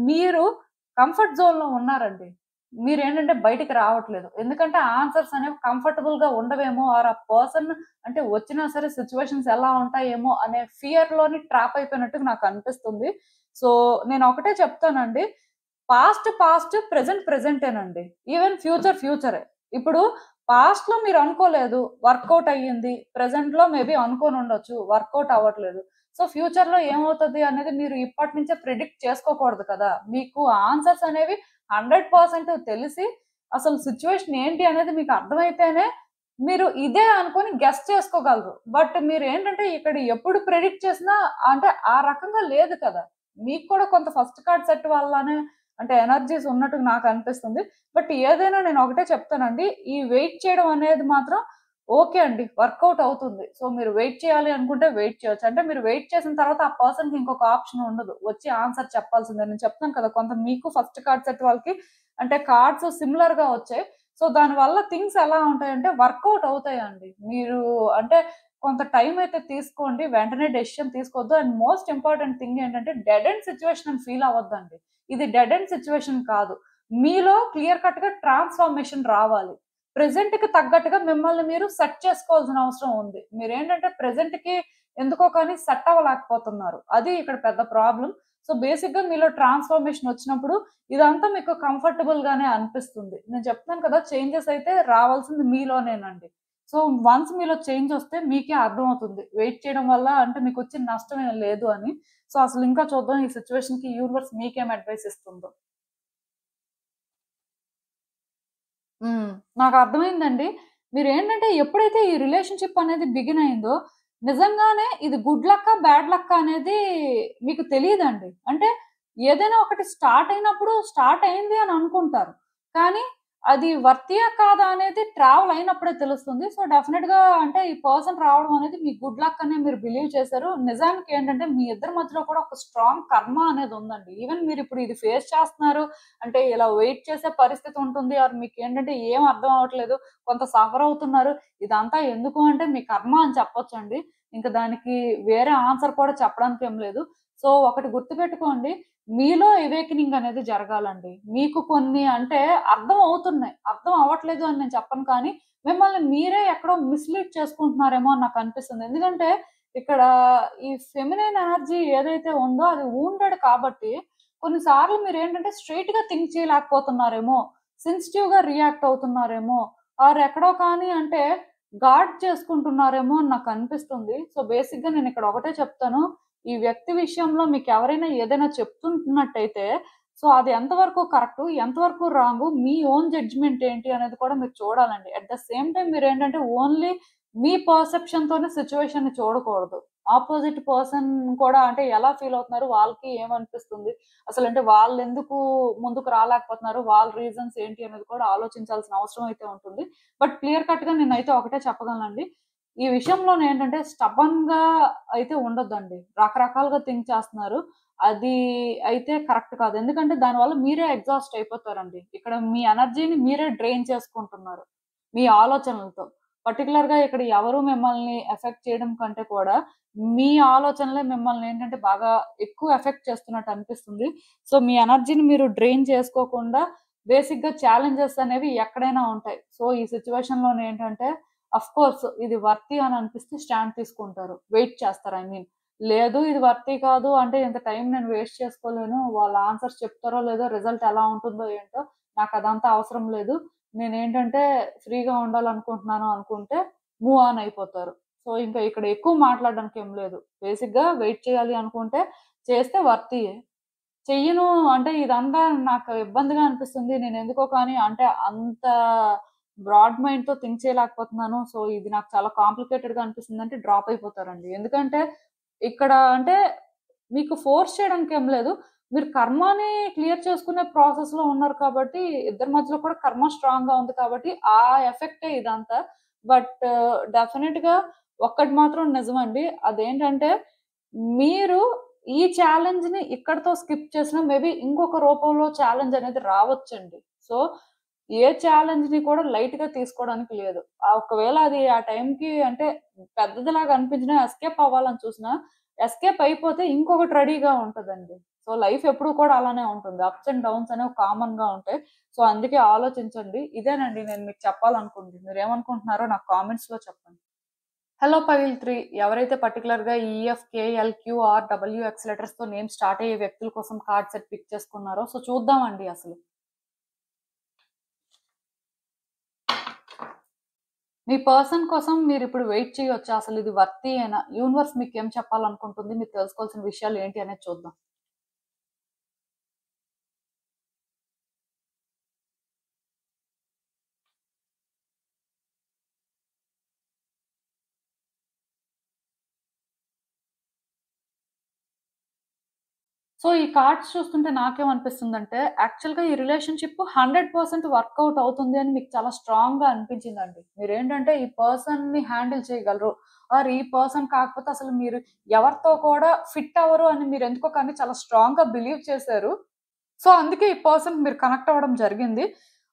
మీరు కంఫర్ట్ జోన్‌లో ఉన్నారండి. మీరేంటంటే బయటికి రావట్లేదు. ఎందుకంటే ఆన్సర్స్ అనేవి కంఫర్టబుల్‌గా ఉండవేమో ఆర్ ఆ పర్సన్ అంటే వచ్చినా సరే సిట్యుయేషన్స్ ఎలా ఉంటాయేమో అనే ఫియర్‌లోని ట్రాప్ అయిపోయినట్టుగా నాకనిపిస్తుంది. సో, నేనొకటే చెప్తానండి. పాస్ట్ పాస్ట్, ప్రెజెంట్ ప్రెజెంటేనండి. ఈవెన్ ఫ్యూచర్ ఫ్యూచరే. ఇప్పుడు పాస్ట్‌లో మీరనుకోలేదు. వర్కౌట్ అయ్యింది. ప్రెజెంట్‌లో మేబీ అనుకోనుండొచ్చు. వర్కౌట్ అవ్వట్లేదు. సో, ఫ్యూచర్‌లో ఏమవుతది అనేది మీరు ఇప్పటి నుంచే ప్రిడిక్ట్ చేసుకోకూడదు కదా! మీకు ఆన్సర్స్ అనేవి 100% తెలిసి అసలు సిట్యుయేషన్ ఏంటి అనేది మీకు అర్థమైతేనే మీరు ఇదే అనుకోని గెస్ చేసుకోగలరు. బట్ మీరేంటంటే ఇక్కడ ఎప్పుడు ప్రిడిక్ట్ చేసినా అంటే ఆ రకంగా లేదు కదా! మీకు కూడా కొంత ఫస్ట్ కార్డ్ సెట్ వల్లనే అంటే ఎనర్జీస్ ఉన్నట్టుగా నాకనిపిస్తుంది. బట్ ఏదైనా నేను ఒకటే చెప్తానండి. ఈ వెయిట్ చేయడం అనేది మాత్రం ఓకే అండి. వర్కౌట్ అవుతుంది. సో, మీరు వెయిట్ చేయాలి అనుకుంటే వెయిట్ చేయొచ్చు. అంటే మీరు వెయిట్ చేసిన తర్వాత ఆ పర్సన్‌కి ఇంకొక ఆప్షన్ ఉండదు. వచ్చి ఆన్సర్ చెప్పాల్సిందే. నేను చెప్తున్నాను కదా! కొంత మీకు ఫస్ట్ కార్డ్ సెట్ వాళ్ళకి అంటే కార్డ్స్ సిమిలర్‌గా వచ్చాయి. సో, దానివల్ల థింగ్స్ ఎలా ఉంటాయంటే వర్కౌట్ అవుతాయండి. మీరు అంటే కొంత టైమ్ అయితే తీసుకోండి. వెంటనే డెసిషన్ తీసుకోవద్దు. అండ్ మోస్ట్ ఇంపార్టెంట్ థింగ్ ఏంటంటే డెడ్ ఎండ్ సిట్యుయేషన్ అని ఫీల్ అవ్వద్దండి. ఇది డెడ్ ఎండ్ సిట్యుయేషన్ కాదు. మీలో క్లియర్ కట్‌గా ట్రాన్స్‌ఫర్మేషన్ రావాలి. ప్రెజెంట్‌కి తగ్గట్టుగా మిమ్మల్ని మీరు సెట్ చేసుకోవాల్సిన అవసరం ఉంది. మీరేంటంటే ప్రెజెంట్‌కి ఎందుకో కానీ సెట్ అవ్వలేకపోతున్నారు. అది ఇక్కడ పెద్ద ప్రాబ్లమ్. సో, బేసిక్‌గా మీలో ట్రాన్స్‌ఫర్మేషన్ వచ్చినప్పుడు ఇదంతా మీకు కంఫర్టబుల్ గానే అనిపిస్తుంది. నేను చెప్తున్నాను కదా! చేంజెస్ అయితే రావాల్సింది మీలోనేనండి. సో, వన్స్ మీలో చేంజ్ వస్తే మీకే అర్థమవుతుంది. వెయిట్ చేయడం వల్ల అంటే మీకొచ్చిన నష్టం ఏం లేదు అని. సో, అసలు ఇంకా చూద్దాం ఈ సిట్యుయేషన్‌కి యూనివర్స్ మీకేం అడ్వైస్ ఇస్తుందో. హ్మ్. నాకర్థమైందండి. మీరేంటంటే ఎప్పుడైతే ఈ రిలేషన్‌షిప్ అనేది బిగిన్ అయిందో, నిజంగానే ఇది గుడ్ లక్కా? బ్యాడ్ లక్కా? అనేది మీకు తెలీదండి. అంటే ఏదైనా ఒకటి స్టార్ట్ అయినప్పుడు స్టార్ట్ అయింది అని అనుకుంటారు. కానీ అది వర్తియా కాదా అనేది ట్రావెల్ అయినప్పుడే తెలుస్తుంది. సో, డెఫినిట్‌గా అంటే ఈ పర్సన్ రావడం అనేది మీ గుడ్ లక్ అనే మీరు బిలీవ్ చేశారు. నిజానికి ఏంటంటే మీ ఇద్దరి మధ్యలో కూడా ఒక స్ట్రాంగ్ కర్మ అనేది ఉందండి. ఈవెన్ మీరిప్పుడు ఇది ఫేస్ చేస్తున్నారు అంటే ఇలా వెయిట్ చేసే పరిస్థితి ఉంటుంది. ఆర్ మీకేంటంటే ఏం అర్థం అవ్వట్లేదు. కొంత సఫర్ అవుతున్నారు. ఇదంతా ఎందుకు అంటే మీ కర్మ అని చెప్పొచ్చండి. ఇంక దానికి వేరే ఆన్సర్ కూడా చెప్పడానికి ఏం లేదు. సో, ఒకటి గుర్తుపెట్టుకోండి. మీలో అవేకెనింగ్ అనేది జరగాలండి. మీకు కొన్ని అంటే అర్థం అవుతున్నాయి. అర్థం అవ్వట్లేదు అని నేను చెప్పను కానీ, మిమ్మల్ని మీరే ఎక్కడో మిస్‌లీడ్ చేసుకుంటున్నారేమో అని నాకనిపిస్తుంది. ఎందుకంటే ఇక్కడ ఈ ఫెమినైన్ ఎనర్జీ ఏదైతే ఉందో అది వూండెడ్ కాబట్టి కొన్ని సార్లు మీరేంటంటే స్ట్రెయిట్‌గా థింక్ చేయలేకపోతున్నారేమో, సెన్సిటివ్‌గా రియాక్ట్ అవుతున్నారేమో, ఆర్ ఎక్కడో కానీ అంటే గార్డ్ చేసుకుంటున్నారేమో అని నాకనిపిస్తుంది. సో, బేసిక్‌గా నేనిక్కడ ఒకటే చెప్తాను. ఈ వ్యక్తి విషయంలో మీకెవరైనా ఏదైనా చెప్తున్నట్టయితే, సో, అది ఎంతవరకు కరెక్టు, ఎంతవరకు రాంగు, మీ ఓన్ జడ్జ్‌మెంట్ ఏంటి అనేది కూడా మీరు చూడాలండి. అట్ ద సేమ్ టైమ్ మీరేంటంటే ఓన్లీ మీ పర్సెప్షన్‌తోనే సిట్యుయేషన్‌ని చూడకూడదు. ఆపోజిట్ పర్సన్ కూడా అంటే ఎలా ఫీల్ అవుతున్నారు, వాళ్ళకి ఏమనిపిస్తుంది, అసలంటే వాళ్ళెందుకు ముందుకు రాలేకపోతున్నారు, వాళ్ళ రీజన్స్ ఏంటి అనేది కూడా ఆలోచించాల్సిన అవసరం అయితే ఉంటుంది. బట్ క్లియర్ కట్‌గా నేనైతే ఒకటే చెప్పగలనండి. ఈ విషయంలో ఏంటంటే స్టబన్‌గా అయితే ఉండొద్దండి. రకరకాలుగా థింక్ చేస్తున్నారు. అది అయితే కరెక్ట్ కాదు. ఎందుకంటే దానివల్ల మీరే ఎగ్జాస్ట్ అయిపోతారండి. ఇక్కడ మీ ఎనర్జీని మీరే డ్రైన్ చేసుకుంటున్నారు. మీ ఆలోచనలతో. పర్టిక్యులర్‌గా ఇక్కడ ఎవరు మిమ్మల్ని ఎఫెక్ట్ చేయడం కంటే కూడా మీ ఆలోచనలే మిమ్మల్ని ఏంటంటే బాగా ఎక్కువ ఎఫెక్ట్ చేస్తున్నట్టు అనిపిస్తుంది. సో, మీ ఎనర్జీని మీరు డ్రైన్ చేసుకోకుండా బేసిక్‌గా ఛాలెంజెస్ అనేవి ఎక్కడైనా ఉంటాయి. సో, ఈ సిట్యుయేషన్‌లోనేంటంటే ఆఫ్‌కోర్స్ ఇది వర్తీ అని అనిపిస్తే స్టాండ్ తీసుకుంటారు. వెయిట్ చేస్తారు ఐ మీన్. లేదు ఇది వర్తీ కాదు అంటే ఇంత టైం నేను వేస్ట్ చేసుకోలేను. వాళ్ళ ఆన్సర్స్ చెప్తారో లేదో రిజల్ట్ ఎలా ఉంటుందో ఏంటో నాకదంతా అవసరం లేదు. నేనేంటంటే ఫ్రీగా ఉండాలనుకుంటున్నాను అనుకుంటే మూవ్ ఆన్ అయిపోతారు. సో, ఇంకా ఇక్కడ ఎక్కువ మాట్లాడడానికి ఏం లేదు. బేసిక్‌గా వెయిట్ చేయాలి అనుకుంటే చేస్తే వర్తీయే. చెయ్యను అంటే ఇదంతా నాకు ఇబ్బందిగా అనిపిస్తుంది. నేనెందుకో కానీ అంటే అంత బ్రాడ్ మైండ్‌తో థింక్ చేయలేకపోతున్నాను. సో, ఇది నాకు చాలా కాంప్లికేటెడ్‌గా అనిపిస్తుందంటే డ్రాప్ అయిపోతారండి. ఎందుకంటే ఇక్కడ అంటే మీకు ఫోర్స్ చేయడానికి ఏం లేదు. మీరు కర్మని క్లియర్ చేసుకునే ప్రాసెస్‌లో ఉన్నారు కాబట్టి ఇద్దరి మధ్యలో కూడా కర్మ స్ట్రాంగ్‌గా ఉంది కాబట్టి ఆ ఎఫెక్టే ఇదంతా. బట్ డెఫినిట్‌గా ఒక్కటి మాత్రం నిజమండి. అదేంటంటే మీరు ఈ ఛాలెంజ్‌ని ఇక్కడితో స్కిప్ చేసినా మేబీ ఇంకొక రూపంలో ఛాలెంజ్ అనేది రావచ్చండి. సో, ఏ ఛాలెంజ్‌ని కూడా లైట్‌గా తీసుకోవడానికి లేదు. ఒకవేళ అది ఆ టైంకి అంటే పెద్దదిలాగా అనిపించినా ఎస్కేప్ అవ్వాలని చూసినా, ఎస్కేప్ అయిపోతే ఇంకొకటి రెడీగా ఉంటదండి. సో, లైఫ్ ఎప్పుడు కూడా అలానే ఉంటుంది. అప్స్ అండ్ డౌన్స్ అనేవి కామన్‌గా ఉంటాయి. సో, అందుకే ఆలోచించండి. ఇదేనండి నేను మీకు చెప్పాలనుకుంది. మీరేమనుకుంటున్నారో నాకు కామెంట్స్‌లో చెప్పండి. హలో పవిత్రి. ఎవరైతే పర్టిక్యులర్‌గా E F, K, L, Q, R, W, X లెటర్స్‌తో నేమ్ స్టార్ట్ అయ్యే వ్యక్తుల కోసం కార్డ్ సెట్ పిక్ చేసుకున్నారో సో చూద్దామండి అసలు. మీ పర్సన్ కోసం మీరిప్పుడు వెయిట్ చేయొచ్చా? అసలు ఇది వర్తీయేనా? యూనివర్స్ మీకేం చెప్పాలనుకుంటుంది? మీరు తెలుసుకోవాల్సిన విషయాలు ఏంటి అనేది చూద్దాం. సో, ఈ కార్డ్స్ చూస్తుంటే నాకేమనిపిస్తుందంటే, యాక్చువల్‌గా ఈ రిలేషన్‌షిప్ 100% వర్కౌట్ అవుతుంది అని మీకు చాలా స్ట్రాంగ్‌గా అనిపించిందండి. మీరేంటంటే ఈ పర్సన్‌ని హ్యాండిల్ చేయగలరు. ఆర్ ఈ పర్సన్ కాకపోతే అసలు మీరు ఎవరితో కూడా ఫిట్ అవ్వరు అని మీరెందుకో కానీ చాలా స్ట్రాంగ్‌గా బిలీవ్ చేశారు. సో, అందుకే ఈ పర్సన్‌కి మీరు కనెక్ట్ అవ్వడం జరిగింది.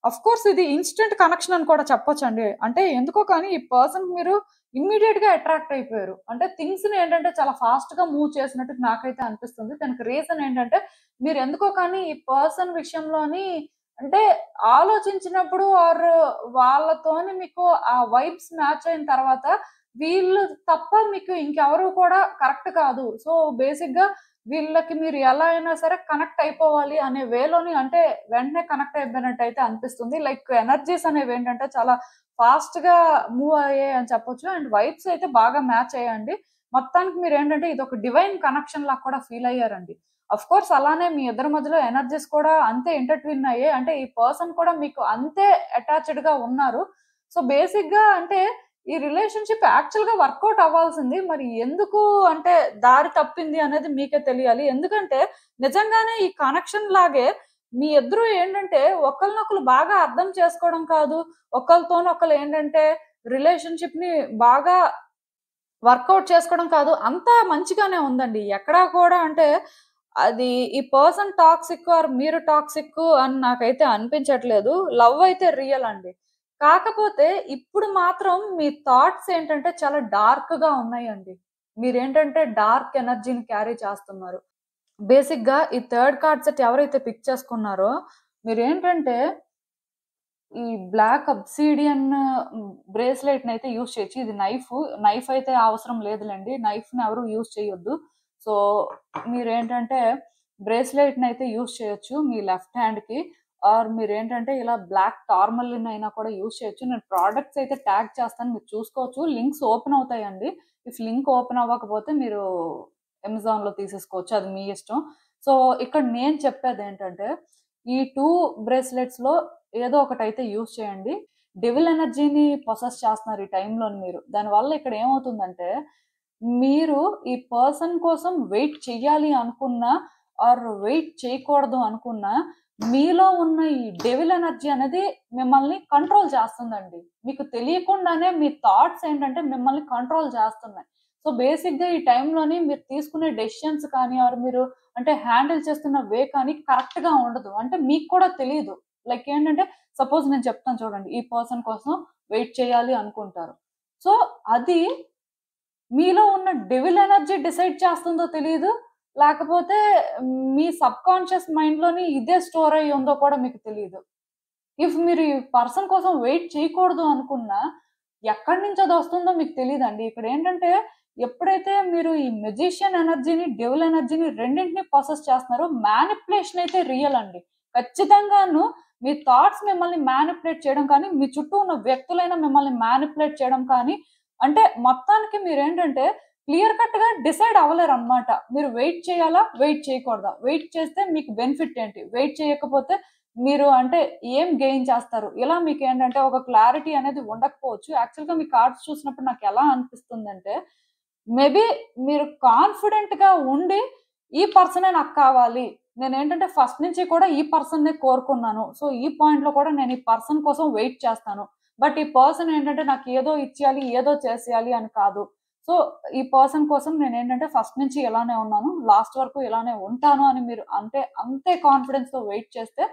ఆఫ్‌కోర్స్ ఇది ఇన్‌స్టంట్ కనెక్షన్ అని కూడా చెప్పొచ్చండి. అంటే ఎందుకో కానీ ఈ పర్సన్‌కి మీరు ఇమ్మీడియేట్‌గా అట్రాక్ట్ అయిపోయారు. అంటే థింగ్స్‌ని ఏంటంటే చాలా ఫాస్ట్‌గా మూవ్ చేసినట్టు నాకైతే అనిపిస్తుంది. దానికి రీజన్ ఏంటంటే మీరెందుకో కానీ ఈ పర్సన్ విషయంలోని అంటే ఆలోచించినప్పుడు ఆర్ వాళ్ళతోని మీకు ఆ వైబ్స్ మ్యాచ్ అయిన తర్వాత వీళ్ళు తప్ప మీకు ఇంకెవరు కూడా కరెక్ట్ కాదు. సో, బేసిక్‌గా వీళ్ళకి మీరు ఎలా అయినా సరే కనెక్ట్ అయిపోవాలి అనే వేలోని అంటే వెంటనే కనెక్ట్ అయిపోయినట్టయితే అనిపిస్తుంది. లైక్ ఎనర్జీస్ అనేవేంటంటే చాలా ఫాస్ట్‌గా మూవ్ అయ్యాయి అని చెప్పొచ్చు. అండ్ వైబ్స్ అయితే బాగా మ్యాచ్ అయ్యాయండి. మొత్తానికి మీరేంటంటే ఇదొక డివైన్ కనెక్షన్ లాగా కూడా ఫీల్ అయ్యారండి. ఆఫ్‌కోర్స్ అలానే మీ ఇద్దరి మధ్యలో ఎనర్జీస్ కూడా అంతే ఇంటర్‌ట్విన్ అయ్యాయి. అంటే ఈ పర్సన్ కూడా మీకు అంతే అటాచ్డ్‌గా ఉన్నారు. సో, బేసిక్‌గా అంటే ఈ రిలేషన్‌షిప్ యాక్చువల్‌గా వర్కౌట్ అవ్వాల్సింది. మరి ఎందుకు అంటే దారి తప్పింది అనేది మీకే తెలియాలి. ఎందుకంటే నిజంగానే ఈ కనెక్షన్ లాగే మీ ఇద్దరు ఏంటంటే ఒకళ్ళనొకళ్ళు బాగా అర్థం చేసుకోవడం కాదు. ఒకళ్ళతోనొకళ్ళు ఏంటంటే రిలేషన్‌షిప్‌ని బాగా వర్కౌట్ చేసుకోవడం కాదు. అంతా మంచిగానే ఉందండి. ఎక్కడా కూడా అంటే అది ఈ పర్సన్ టాక్సిక్ ఆర్ మీరు టాక్సిక్ అని నాకైతే అనిపించట్లేదు. లవ్ అయితే రియల్ అండి. కాకపోతే ఇప్పుడు మాత్రం మీ థాట్స్ ఏంటంటే చాలా డార్క్‌గా ఉన్నాయండి. మీరేంటంటే డార్క్ ఎనర్జీని క్యారీ చేస్తున్నారు. బేసిక్‌గా ఈ థర్డ్ కార్డ్ సెట్ ఎవరైతే పిక్ చేసుకున్నారో మీరేంటంటే ఈ బ్లాక్ అబ్సిడియన్ బ్రేస్‌లెట్‌నయితే యూజ్ చేయొచ్చు. ఇది నైఫ్ అయితే అవసరం లేదులెండి. నైఫ్‌ని ఎవరు యూజ్ చేయొద్దు. సో, మీరేంటంటే బ్రేస్‌లెట్‌నయితే యూజ్ చేయొచ్చు మీ లెఫ్ట్ హ్యాండ్‌కి. ఆర్ మీరేంటంటే ఇలా బ్లాక్ టార్మలిన్ అయినా కూడా యూజ్ చేయొచ్చు. నేను ప్రొడక్ట్స్ అయితే ట్యాగ్ చేస్తాను. మీరు చూసుకోవచ్చు. లింక్స్ ఓపెన్ అవుతాయండి. ఇఫ్ లింక్ ఓపెన్ అవ్వకపోతే మీరు అమెజాన్‌లో తీసేసుకోవచ్చు. అది మీ ఇష్టం. సో, ఇక్కడ నేను చెప్పేదేంటంటే ఈ 2 బ్రేస్లెట్స్‌లో ఏదో ఒకటైతే యూజ్ చేయండి. డెవిల్ ఎనర్జీని పొసెస్ చేస్తున్నారు ఈ టైంలోని మీరు. దానివల్ల ఇక్కడ ఏమవుతుందంటే, మీరు ఈ పర్సన్ కోసం వెయిట్ చెయ్యాలి అనుకున్నా, ఆర్ వెయిట్ చేయకూడదు అనుకున్నా, మీలో ఉన్న ఈ డెవిల్ ఎనర్జీ అనేది మిమ్మల్ని కంట్రోల్ చేస్తుందండి. మీకు తెలియకుండానే మీ థాట్స్ ఏంటంటే మిమ్మల్ని కంట్రోల్ చేస్తున్నాయి. సో, బేసిక్‌గా ఈ టైంలోని మీరు తీసుకునే డెసిషన్స్ కానీ మీరు అంటే హ్యాండిల్ చేస్తున్న వే కానీ కరెక్ట్‌గా ఉండదు. అంటే మీకు కూడా తెలీదు. లైక్ ఏంటంటే సపోజ్ నేను చెప్తాను చూడండి. ఈ పర్సన్ కోసం వెయిట్ చేయాలి అనుకుంటారు. సో, అది మీలో ఉన్న డెవిల్ ఎనర్జీ డిసైడ్ చేస్తుందో తెలీదు. లేకపోతే మీ సబ్‌కాన్షియస్ మైండ్‌లోని ఇదే స్టోర్ అయ్యి ఉందో కూడా మీకు తెలీదు. ఇఫ్ మీరు ఈ పర్సన్ కోసం వెయిట్ చేయకూడదు అనుకున్నా, ఎక్కడి నుంచి అదొస్తుందో మీకు తెలీదండి. ఇక్కడేంటంటే, ఎప్పుడైతే మీరు ఈ మెజిషియన్ ఎనర్జీని, డెవిల్ ఎనర్జీని రెండింటిని పొసెస్ చేస్తున్నారో, మ్యానిప్యులేషన్ అయితే రియల్ అండి. ఖచ్చితంగాను మీ థాట్స్ మిమ్మల్ని మ్యానిప్యులేట్ చేయడం కానీ, మీ చుట్టూ ఉన్న వ్యక్తులైనా మిమ్మల్ని మ్యానిప్యులేట్ చేయడం కానీ, అంటే మొత్తానికి మీరేంటంటే, క్లియర్ కట్‌గా డిసైడ్ అవ్వలేరనమాట. మీరు వెయిట్ చేయాలా? వెయిట్ చేయకూడదా? వెయిట్ చేస్తే మీకు బెనిఫిట్ ఏంటి? వెయిట్ చేయకపోతే మీరు అంటే ఏం గెయిన్ చేస్తారు? ఇలా మీకేంటంటే ఒక క్లారిటీ అనేది ఉండకపోవచ్చు. యాక్చువల్‌గా మీ కార్డ్స్ చూసినప్పుడు నాకెలా అనిపిస్తుందంటే, మేబీ మీరు కాన్ఫిడెంట్‌గా ఉండి, ఈ పర్సనే నాకు కావాలి. నేనేంటంటే ఫస్ట్ నుంచి కూడా ఈ పర్సన్‌నే కోరుకున్నాను. సో, ఈ పాయింట్‌లో కూడా నేను ఈ పర్సన్ కోసం వెయిట్ చేస్తాను. బట్ ఈ పర్సన్ ఏంటంటే నాకు ఏదో ఇచ్చేయాలి, ఏదో చేసేయాలి అని కాదు. సో, ఈ పర్సన్ కోసం నేనేంటంటే ఫస్ట్ నుంచి ఇలానే ఉన్నాను. లాస్ట్ వరకు ఇలానే ఉంటాను అని మీరు అంటే అంతే కాన్ఫిడెన్స్‌తో వెయిట్ చేస్తే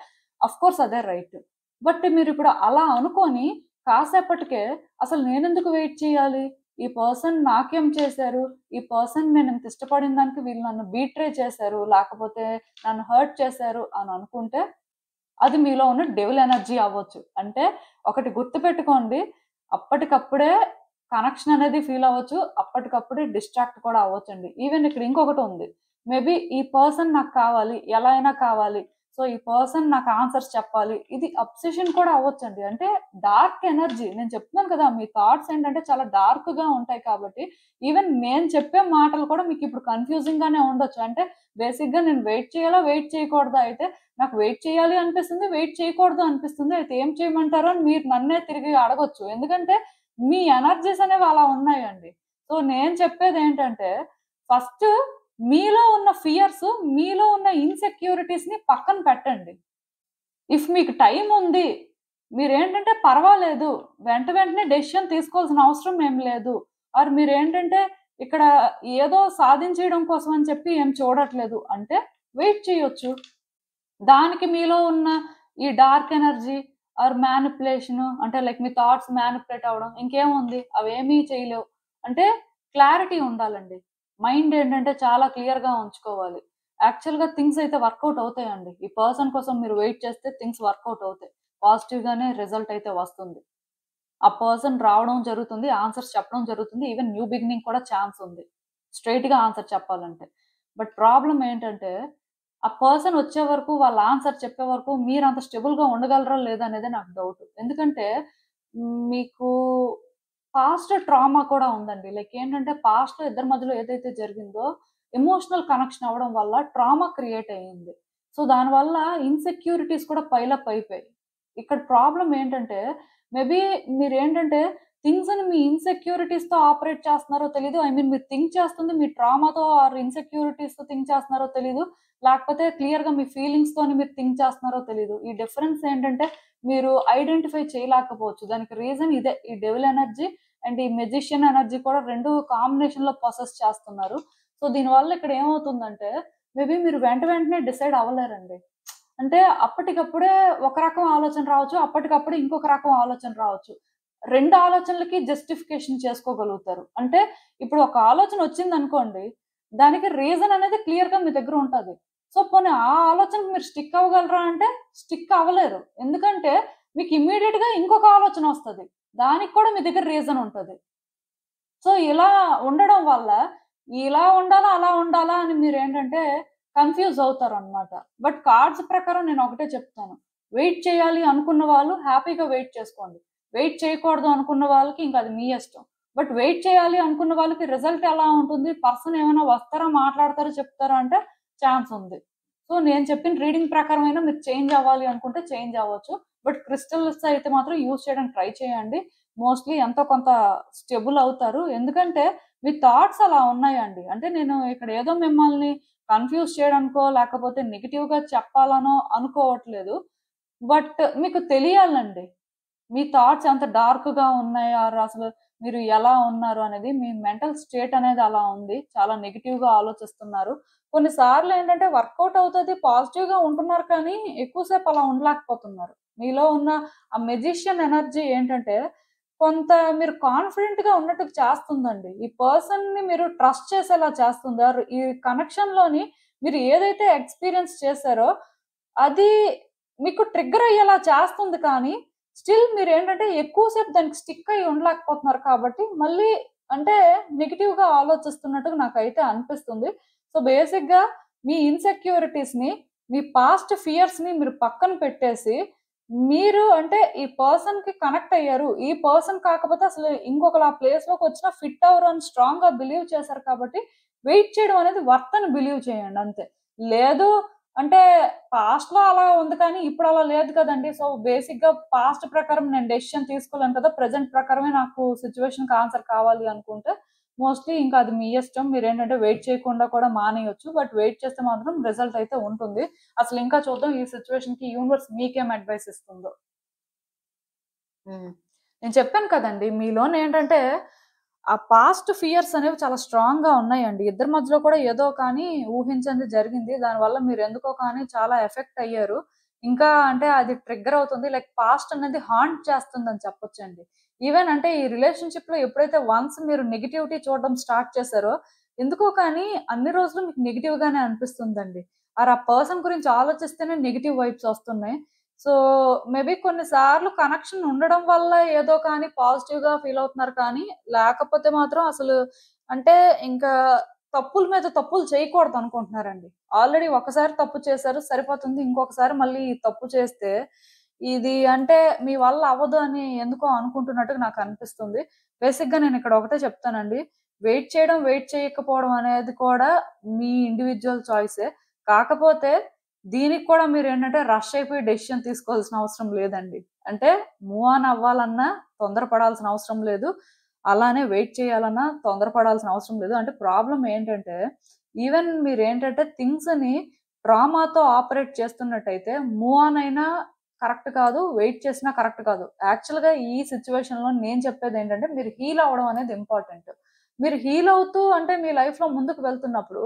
ఆఫ్‌కోర్స్ అదే రైట్. బట్ మీరిప్పుడు అలా అనుకోని కాసేపటికే అసలు నేనెందుకు వెయిట్ చేయాలి? ఈ పర్సన్ నాకేం చేశారు? ఈ పర్సన్ నేనింత ఇష్టపడిన దానికి వీళ్ళు నన్ను బీట్రే చేశారు. లేకపోతే నన్ను హర్ట్ చేశారు అని అనుకుంటే అది మీలో ఉన్న డెవిల్ ఎనర్జీ అవ్వచ్చు. అంటే ఒకటి గుర్తుపెట్టుకోండి. అప్పటికప్పుడే కనెక్షన్ అనేది ఫీల్ అవ్వచ్చు. అప్పటికప్పుడే డిస్ట్రాక్ట్ కూడా అవ్వొచ్చండి. ఈవెన్ ఇక్కడ ఇంకొకటుంది. మేబీ ఈ పర్సన్ నాకు కావాలి. ఎలా అయినా కావాలి. సో, ఈ పర్సన్ నాకు ఆన్సర్స్ చెప్పాలి. ఇది అబ్సెషన్ కూడా అవ్వొచ్చండి. అంటే డార్క్ ఎనర్జీ. నేను చెప్తున్నాను కదా! మీ థాట్స్ ఏంటంటే చాలా డార్క్‌గా ఉంటాయి కాబట్టి, ఈవెన్ నేను చెప్పే మాటలు కూడా మీకిప్పుడు కన్‌ఫ్యూజింగ్‌గానే ఉండొచ్చు. అంటే బేసిక్‌గా నేను వెయిట్ చేయాలా? వెయిట్ చేయకూడదా? అయితే నాకు వెయిట్ చేయాలి అనిపిస్తుంది. వెయిట్ చేయకూడదు అనిపిస్తుంది. అయితే ఏం చేయమంటారు అని మీరు నన్నే తిరిగి అడగొచ్చు. ఎందుకంటే మీ ఎనర్జీస్ అనేవి అలా ఉన్నాయండి. సో, నేను చెప్పేదేంటంటే ఫస్ట్ మీలో ఉన్న ఫియర్స్, మీలో ఉన్న ఇన్‌సెక్యూరిటీస్‌ని పక్కన పెట్టండి. ఇఫ్ మీకు టైమ్ ఉంది. మీరేంటంటే పర్వాలేదు. వెంటనే డెసిషన్ తీసుకోవాల్సిన అవసరం ఏం లేదు. మీరేంటంటే ఇక్కడ ఏదో సాధించేయడం కోసం అని చెప్పి ఏం చూడట్లేదు అంటే వెయిట్ చేయొచ్చు. దానికి మీలో ఉన్న ఈ డార్క్ ఎనర్జీ మ్యానిప్యులేషను అంటే లైక్ మీ థాట్స్ మ్యానిప్యులేట్ అవ్వడం ఇంకేముంది? అవేమీ చేయలేవు. అంటే క్లారిటీ ఉండాలండి. మైండ్ ఏంటంటే చాలా క్లియర్‌గా ఉంచుకోవాలి. యాక్చువల్‌గా థింగ్స్ అయితే వర్కౌట్ అవుతాయండి. ఈ పర్సన్ కోసం మీరు వెయిట్ చేస్తే థింగ్స్ వర్కౌట్ అవుతాయి. పాజిటివ్‌గానే రిజల్ట్ అయితే వస్తుంది. ఆ పర్సన్ రావడం జరుగుతుంది. ఆన్సర్స్ చెప్పడం జరుగుతుంది. ఈవెన్ న్యూ బిగినింగ్ కూడా ఛాన్స్ ఉంది. స్ట్రెయిట్‌గా ఆన్సర్ చెప్పాలంటే. బట్ ప్రాబ్లమ్ ఏంటంటే, ఆ పర్సన్ వచ్చే వరకు, వాళ్ళ ఆన్సర్ చెప్పే వరకు మీరంత స్టేబుల్‌గా ఉండగలరా లేదా అనేదే నాకు డౌట్. ఎందుకంటే మీకు పాస్ట్ ట్రామా కూడా ఉందండి. లైక్ ఏంటంటే పాస్ట్‌లో ఇద్దరి మధ్యలో ఏదైతే జరిగిందో ఎమోషనల్ కనెక్షన్ అవ్వడం వల్ల ట్రామా క్రియేట్ అయ్యింది. సో, దానివల్ల ఇన్‌సెక్యూరిటీస్ కూడా పైల్ అప్ అయిపోయాయి. ఇక్కడ ప్రాబ్లమ్ ఏంటంటే మేబీ మీరేంటంటే థింగ్స్‌ని మీ ఇన్‌సెక్యూరిటీస్‌తో ఆపరేట్ చేస్తున్నారో తెలీదు. ఐ మీన్ మీరు థింక్ చేస్తుంది మీ ట్రామాతో ఇన్‌సెక్యూరిటీస్‌తో థింక్ చేస్తున్నారో తెలీదు. లేకపోతే క్లియర్‌గా మీ ఫీలింగ్స్‌తోని మీరు థింక్ చేస్తున్నారో తెలీదు. ఈ డిఫరెన్స్ ఏంటంటే మీరు ఐడెంటిఫై చేయలేకపోవచ్చు. దానికి రీజన్ ఇదే. ఈ డెవిల్ ఎనర్జీ అండ్ ఈ మెజిషియన్ ఎనర్జీ కూడా 2 కాంబినేషన్‌లో పొసెస్ చేస్తున్నారు. సో, దీనివల్ల ఇక్కడ ఏమవుతుందంటే మేబీ మీరు వెంటనే డిసైడ్ అవ్వలేరండి. అంటే అప్పటికప్పుడే ఒక రకం ఆలోచన రావచ్చు. అప్పటికప్పుడే ఇంకొక రకం ఆలోచన రావచ్చు. 2 ఆలోచనలకి జస్టిఫికేషన్ చేసుకోగలుగుతారు. అంటే ఇప్పుడు ఒక ఆలోచన వచ్చిందనుకోండి, దానికి రీజన్ అనేది క్లియర్‌గా మీ దగ్గర ఉంటది. సో, పోనీ ఆ ఆలోచనకి మీరు స్టిక్ అవ్వగలరా అంటే స్టిక్ అవ్వలేరు. ఎందుకంటే మీకు ఇమ్మీడియేట్‌గా ఇంకొక ఆలోచన వస్తది. దానికి కూడా మీ దగ్గర రీజన్ ఉంటది. సో, ఇలా ఉండడం వల్ల ఇలా ఉండాలా, అలా ఉండాలా అని మీరేంటంటే కన్‌ఫ్యూజ్ అవుతారనమాట. బట్ కార్డ్స్ ప్రకారం నేనొకటే చెప్తాను. వెయిట్ చేయాలి అనుకున్న వాళ్ళు హ్యాపీగా వెయిట్ చేసుకోండి. వెయిట్ చేయకూడదు అనుకున్న వాళ్ళకి ఇంక అది మీ ఇష్టం. బట్ వెయిట్ చేయాలి అనుకున్న వాళ్ళకి రిజల్ట్ ఎలా ఉంటుంది? పర్సన్ ఏమైనా వస్తారా, మాట్లాడతారా, చెప్తారా అంటే ఛాన్స్ ఉంది. సో, నేను చెప్పిన రీడింగ్ ప్రకారమైనా మీరు చేంజ్ అవ్వాలి అనుకుంటే చేంజ్ అవ్వచ్చు. బట్ క్రిస్టల్స్ అయితే మాత్రం యూజ్ చేయడానికి ట్రై చేయండి. మోస్ట్‌లీ ఎంతో కొంత స్టెబుల్ అవుతారు. ఎందుకంటే మీ థాట్స్ అలా ఉన్నాయండి. అంటే నేను ఇక్కడ ఏదో మిమ్మల్ని కన్‌ఫ్యూజ్ చేయడానికో, లేకపోతే నెగెటివ్‌గా చెప్పాలనో అనుకోవట్లేదు. బట్ మీకు తెలియాలండి. మీ థాట్స్ ఎంత డార్క్‌గా ఉన్నాయి ఆర్ అసలు మీరు ఎలా ఉన్నారు అనేది మీ మెంటల్ స్టేట్ అనేది అలా ఉంది. చాలా నెగెటివ్‌గా ఆలోచిస్తున్నారు. కొన్ని సార్లేంటంటే వర్కౌట్ అవుతది. పాజిటివ్‌గా ఉంటున్నారు కానీ ఎక్కువ సేపు అలా ఉండలేకపోతున్నారు. మీలో ఉన్న ఆ మెజిషియన్ ఎనర్జీ ఏంటంటే కొంత మీరు కాన్ఫిడెంట్‌గా ఉన్నట్టు చేస్తుందండి. ఈ పర్సన్‌ని మీరు ట్రస్ట్ చేసేలా చేస్తుంది. ఆర్ ఈ కనెక్షన్‌లోని మీరు ఏదైతే ఎక్స్‌పీరియన్స్ చేసారో అది మీకు ట్రిగ్గర్ అయ్యేలా చేస్తుంది కానీ స్టిల్ మీరేంటంటే ఎక్కువ సేపు దానికి స్టిక్ అయ్యి ఉండలేకపోతున్నారు కాబట్టి, మళ్ళీ అంటే నెగెటివ్‌గా ఆలోచిస్తున్నట్టుగా నాకైతే అనిపిస్తుంది. సో, బేసిక్‌గా మీ ఇన్‌సెక్యూరిటీస్‌ని, మీ పాస్ట్ ఫియర్స్‌ని మీరు పక్కన పెట్టేసి, మీరు అంటే ఈ పర్సన్‌కి కనెక్ట్ అయ్యారు. ఈ పర్సన్ కాకపోతే అసలు ఇంకొకళ్ళు ఆ ప్లేస్‌లోకొచ్చినా ఫిట్ అవ్వరు అని స్ట్రాంగ్‌గా బిలీవ్ చేశారు కాబట్టి, వెయిట్ చేయడం అనేది వర్త్ అని బిలీవ్ చేయండి అంతే. లేదు అంటే పాస్ట్‌లో అలా ఉంది కానీ, ఇప్పుడలా లేదు కదండీ! సో, బేసిక్‌గా పాస్ట్ ప్రకారం నేను డెసిషన్ తీసుకోలేను కదా! ప్రెజెంట్ ప్రకారమే నాకు సిట్యుయేషన్‌కి ఆన్సర్ కావాలి అనుకుంటే, మోస్ట్‌లీ ఇంకా అది మీ ఇష్టం. మీరేంటంటే వెయిట్ చేయకుండా కూడా మానేయొచ్చు. బట్ వెయిట్ చేస్తే మాత్రం రిజల్ట్ అయితే ఉంటుంది. అసలింకా చూద్దాం ఈ సిట్యుయేషన్‌కి యూనివర్స్ మీకేం అడ్వైస్ ఇస్తుందో. హ్మ్. నేను చెప్పాను కదండీ! మీలోనేంటంటే, ఆ పాస్ట్ ఫియర్స్ అనేవి చాలా స్ట్రాంగ్‌గా ఉన్నాయండి. ఇద్దరి మధ్యలో కూడా ఏదో కానీ ఊహించనిది జరిగింది. దానివల్ల మీరెందుకో కానీ చాలా ఎఫెక్ట్ అయ్యారు. ఇంకా అంటే అది ట్రిగ్గర్ అవుతుంది. లైక్ పాస్ట్ అనేది హాంట్ చేస్తుందని చెప్పొచ్చండి. ఈవెన్ అంటే ఈ రిలేషన్‌షిప్‌లో ఎప్పుడైతే వన్స్ మీరు నెగటివిటీ చూడడం స్టార్ట్ చేశారో, ఎందుకో కానీ అన్ని రోజులు మీకు నెగెటివ్‌గానే అనిపిస్తుందండి. ఆర్ ఆ పర్సన్ గురించి ఆలోచిస్తేనే నెగెటివ్ వైబ్స్ వస్తున్నాయి. సో, మేబీ కొన్ని సార్లు కనెక్షన్ ఉండడం వల్ల ఏదో కానీ పాజిటివ్‌గా ఫీల్ అవుతున్నారు కానీ, లేకపోతే మాత్రం అసలు అంటే ఇంకా తప్పుల మీద తప్పులు చేయకూడదనుకుంటున్నారండి. ఆల్రెడీ ఒకసారి తప్పు చేశారు సరిపోతుంది. ఇంకొకసారి మళ్ళీ ఈ తప్పు చేస్తే, ఇది అంటే మీ వల్ల అవ్వదు అని ఎందుకో అనుకుంటున్నట్టుగా నాకనిపిస్తుంది. బేసిక్‌గా నేనిక్కడ ఒకటే చెప్తానండి. వెయిట్ చేయడం, వెయిట్ చేయకపోవడం అనేది కూడా మీ ఇండివిడ్యువల్ చాయిసే. కాకపోతే దీనికి కూడా మీరేంటంటే రష్ అయిపోయి డెసిషన్ తీసుకోవాల్సిన అవసరం లేదండి. అంటే మూవ్ ఆన్ అవ్వాలన్నా తొందర పడాల్సిన అవసరం లేదు. అలానే వెయిట్ చేయాలన్నా తొందర పడాల్సిన అవసరం లేదు. అంటే ప్రాబ్లమ్ ఏంటంటే ఈవెన్ మీరేంటంటే థింగ్స్‌ని ట్రామాతో ఆపరేట్ చేస్తున్నట్టయితే మూవ్ ఆన్ అయినా కరెక్ట్ కాదు. వెయిట్ చేసినా కరెక్ట్ కాదు. యాక్చువల్‌గా ఈ సిట్యుయేషన్‌లో నేను చెప్పేదేంటంటే మీరు హీల్ అవ్వడం అనేది ఇంపార్టెంట్. మీరు హీల్ అవుతూ అంటే మీ లైఫ్‌లో ముందుకు వెళ్తున్నప్పుడు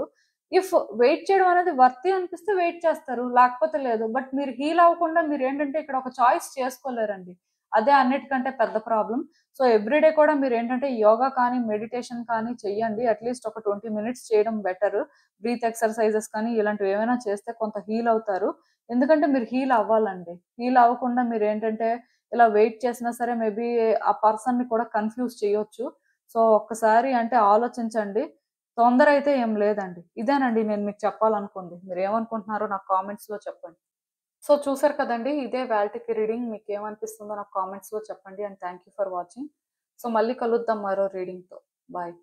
ఇఫ్ వెయిట్ చేయడం అనేది వర్తీ అనిపిస్తే వెయిట్ చేస్తారు. లేకపోతే లేదు. బట్ మీరు హీల్ అవ్వకుండా మీరేంటంటే ఇక్కడ ఒక చాయిస్ చేసుకోలేరండి. అదే అన్నిటికంటే పెద్ద ప్రాబ్లమ్. సో, ఎవ్రీడే కూడా మీరేంటంటే యోగా కానీ, మెడిటేషన్ కానీ చెయ్యండి. అట్‌లీస్ట్ ఒక 20 మినిట్స్ చేయడం బెటర్. బ్రీత్ ఎక్సర్‌సైజెస్ కానీ ఇలాంటివి ఏమైనా చేస్తే కొంత హీల్ అవుతారు. ఎందుకంటే మీరు హీల్ అవ్వాలండి. హీల్ అవ్వకుండా మీరేంటంటే ఇలా వెయిట్ చేసినా సరే మేబీ ఆ పర్సన్‌ని కూడా కన్‌ఫ్యూజ్ చేయొచ్చు. సో, ఒక్కసారి అంటే ఆలోచించండి. తొందర అయితే ఏం లేదండి. ఇదేనండి నేను మీకు చెప్పాలనుకుంది. మీరేమనుకుంటున్నారో నాకు కామెంట్స్‌లో చెప్పండి. సో, చూసారు కదండీ! ఇదే వాల్టికి రీడింగ్. మీకేమనిపిస్తుందో నాకు కామెంట్స్‌లో చెప్పండి. And thank you for watching. So, మళ్ళీ కలుద్దాం మరో రీడింగ్‌తో. బాయ్.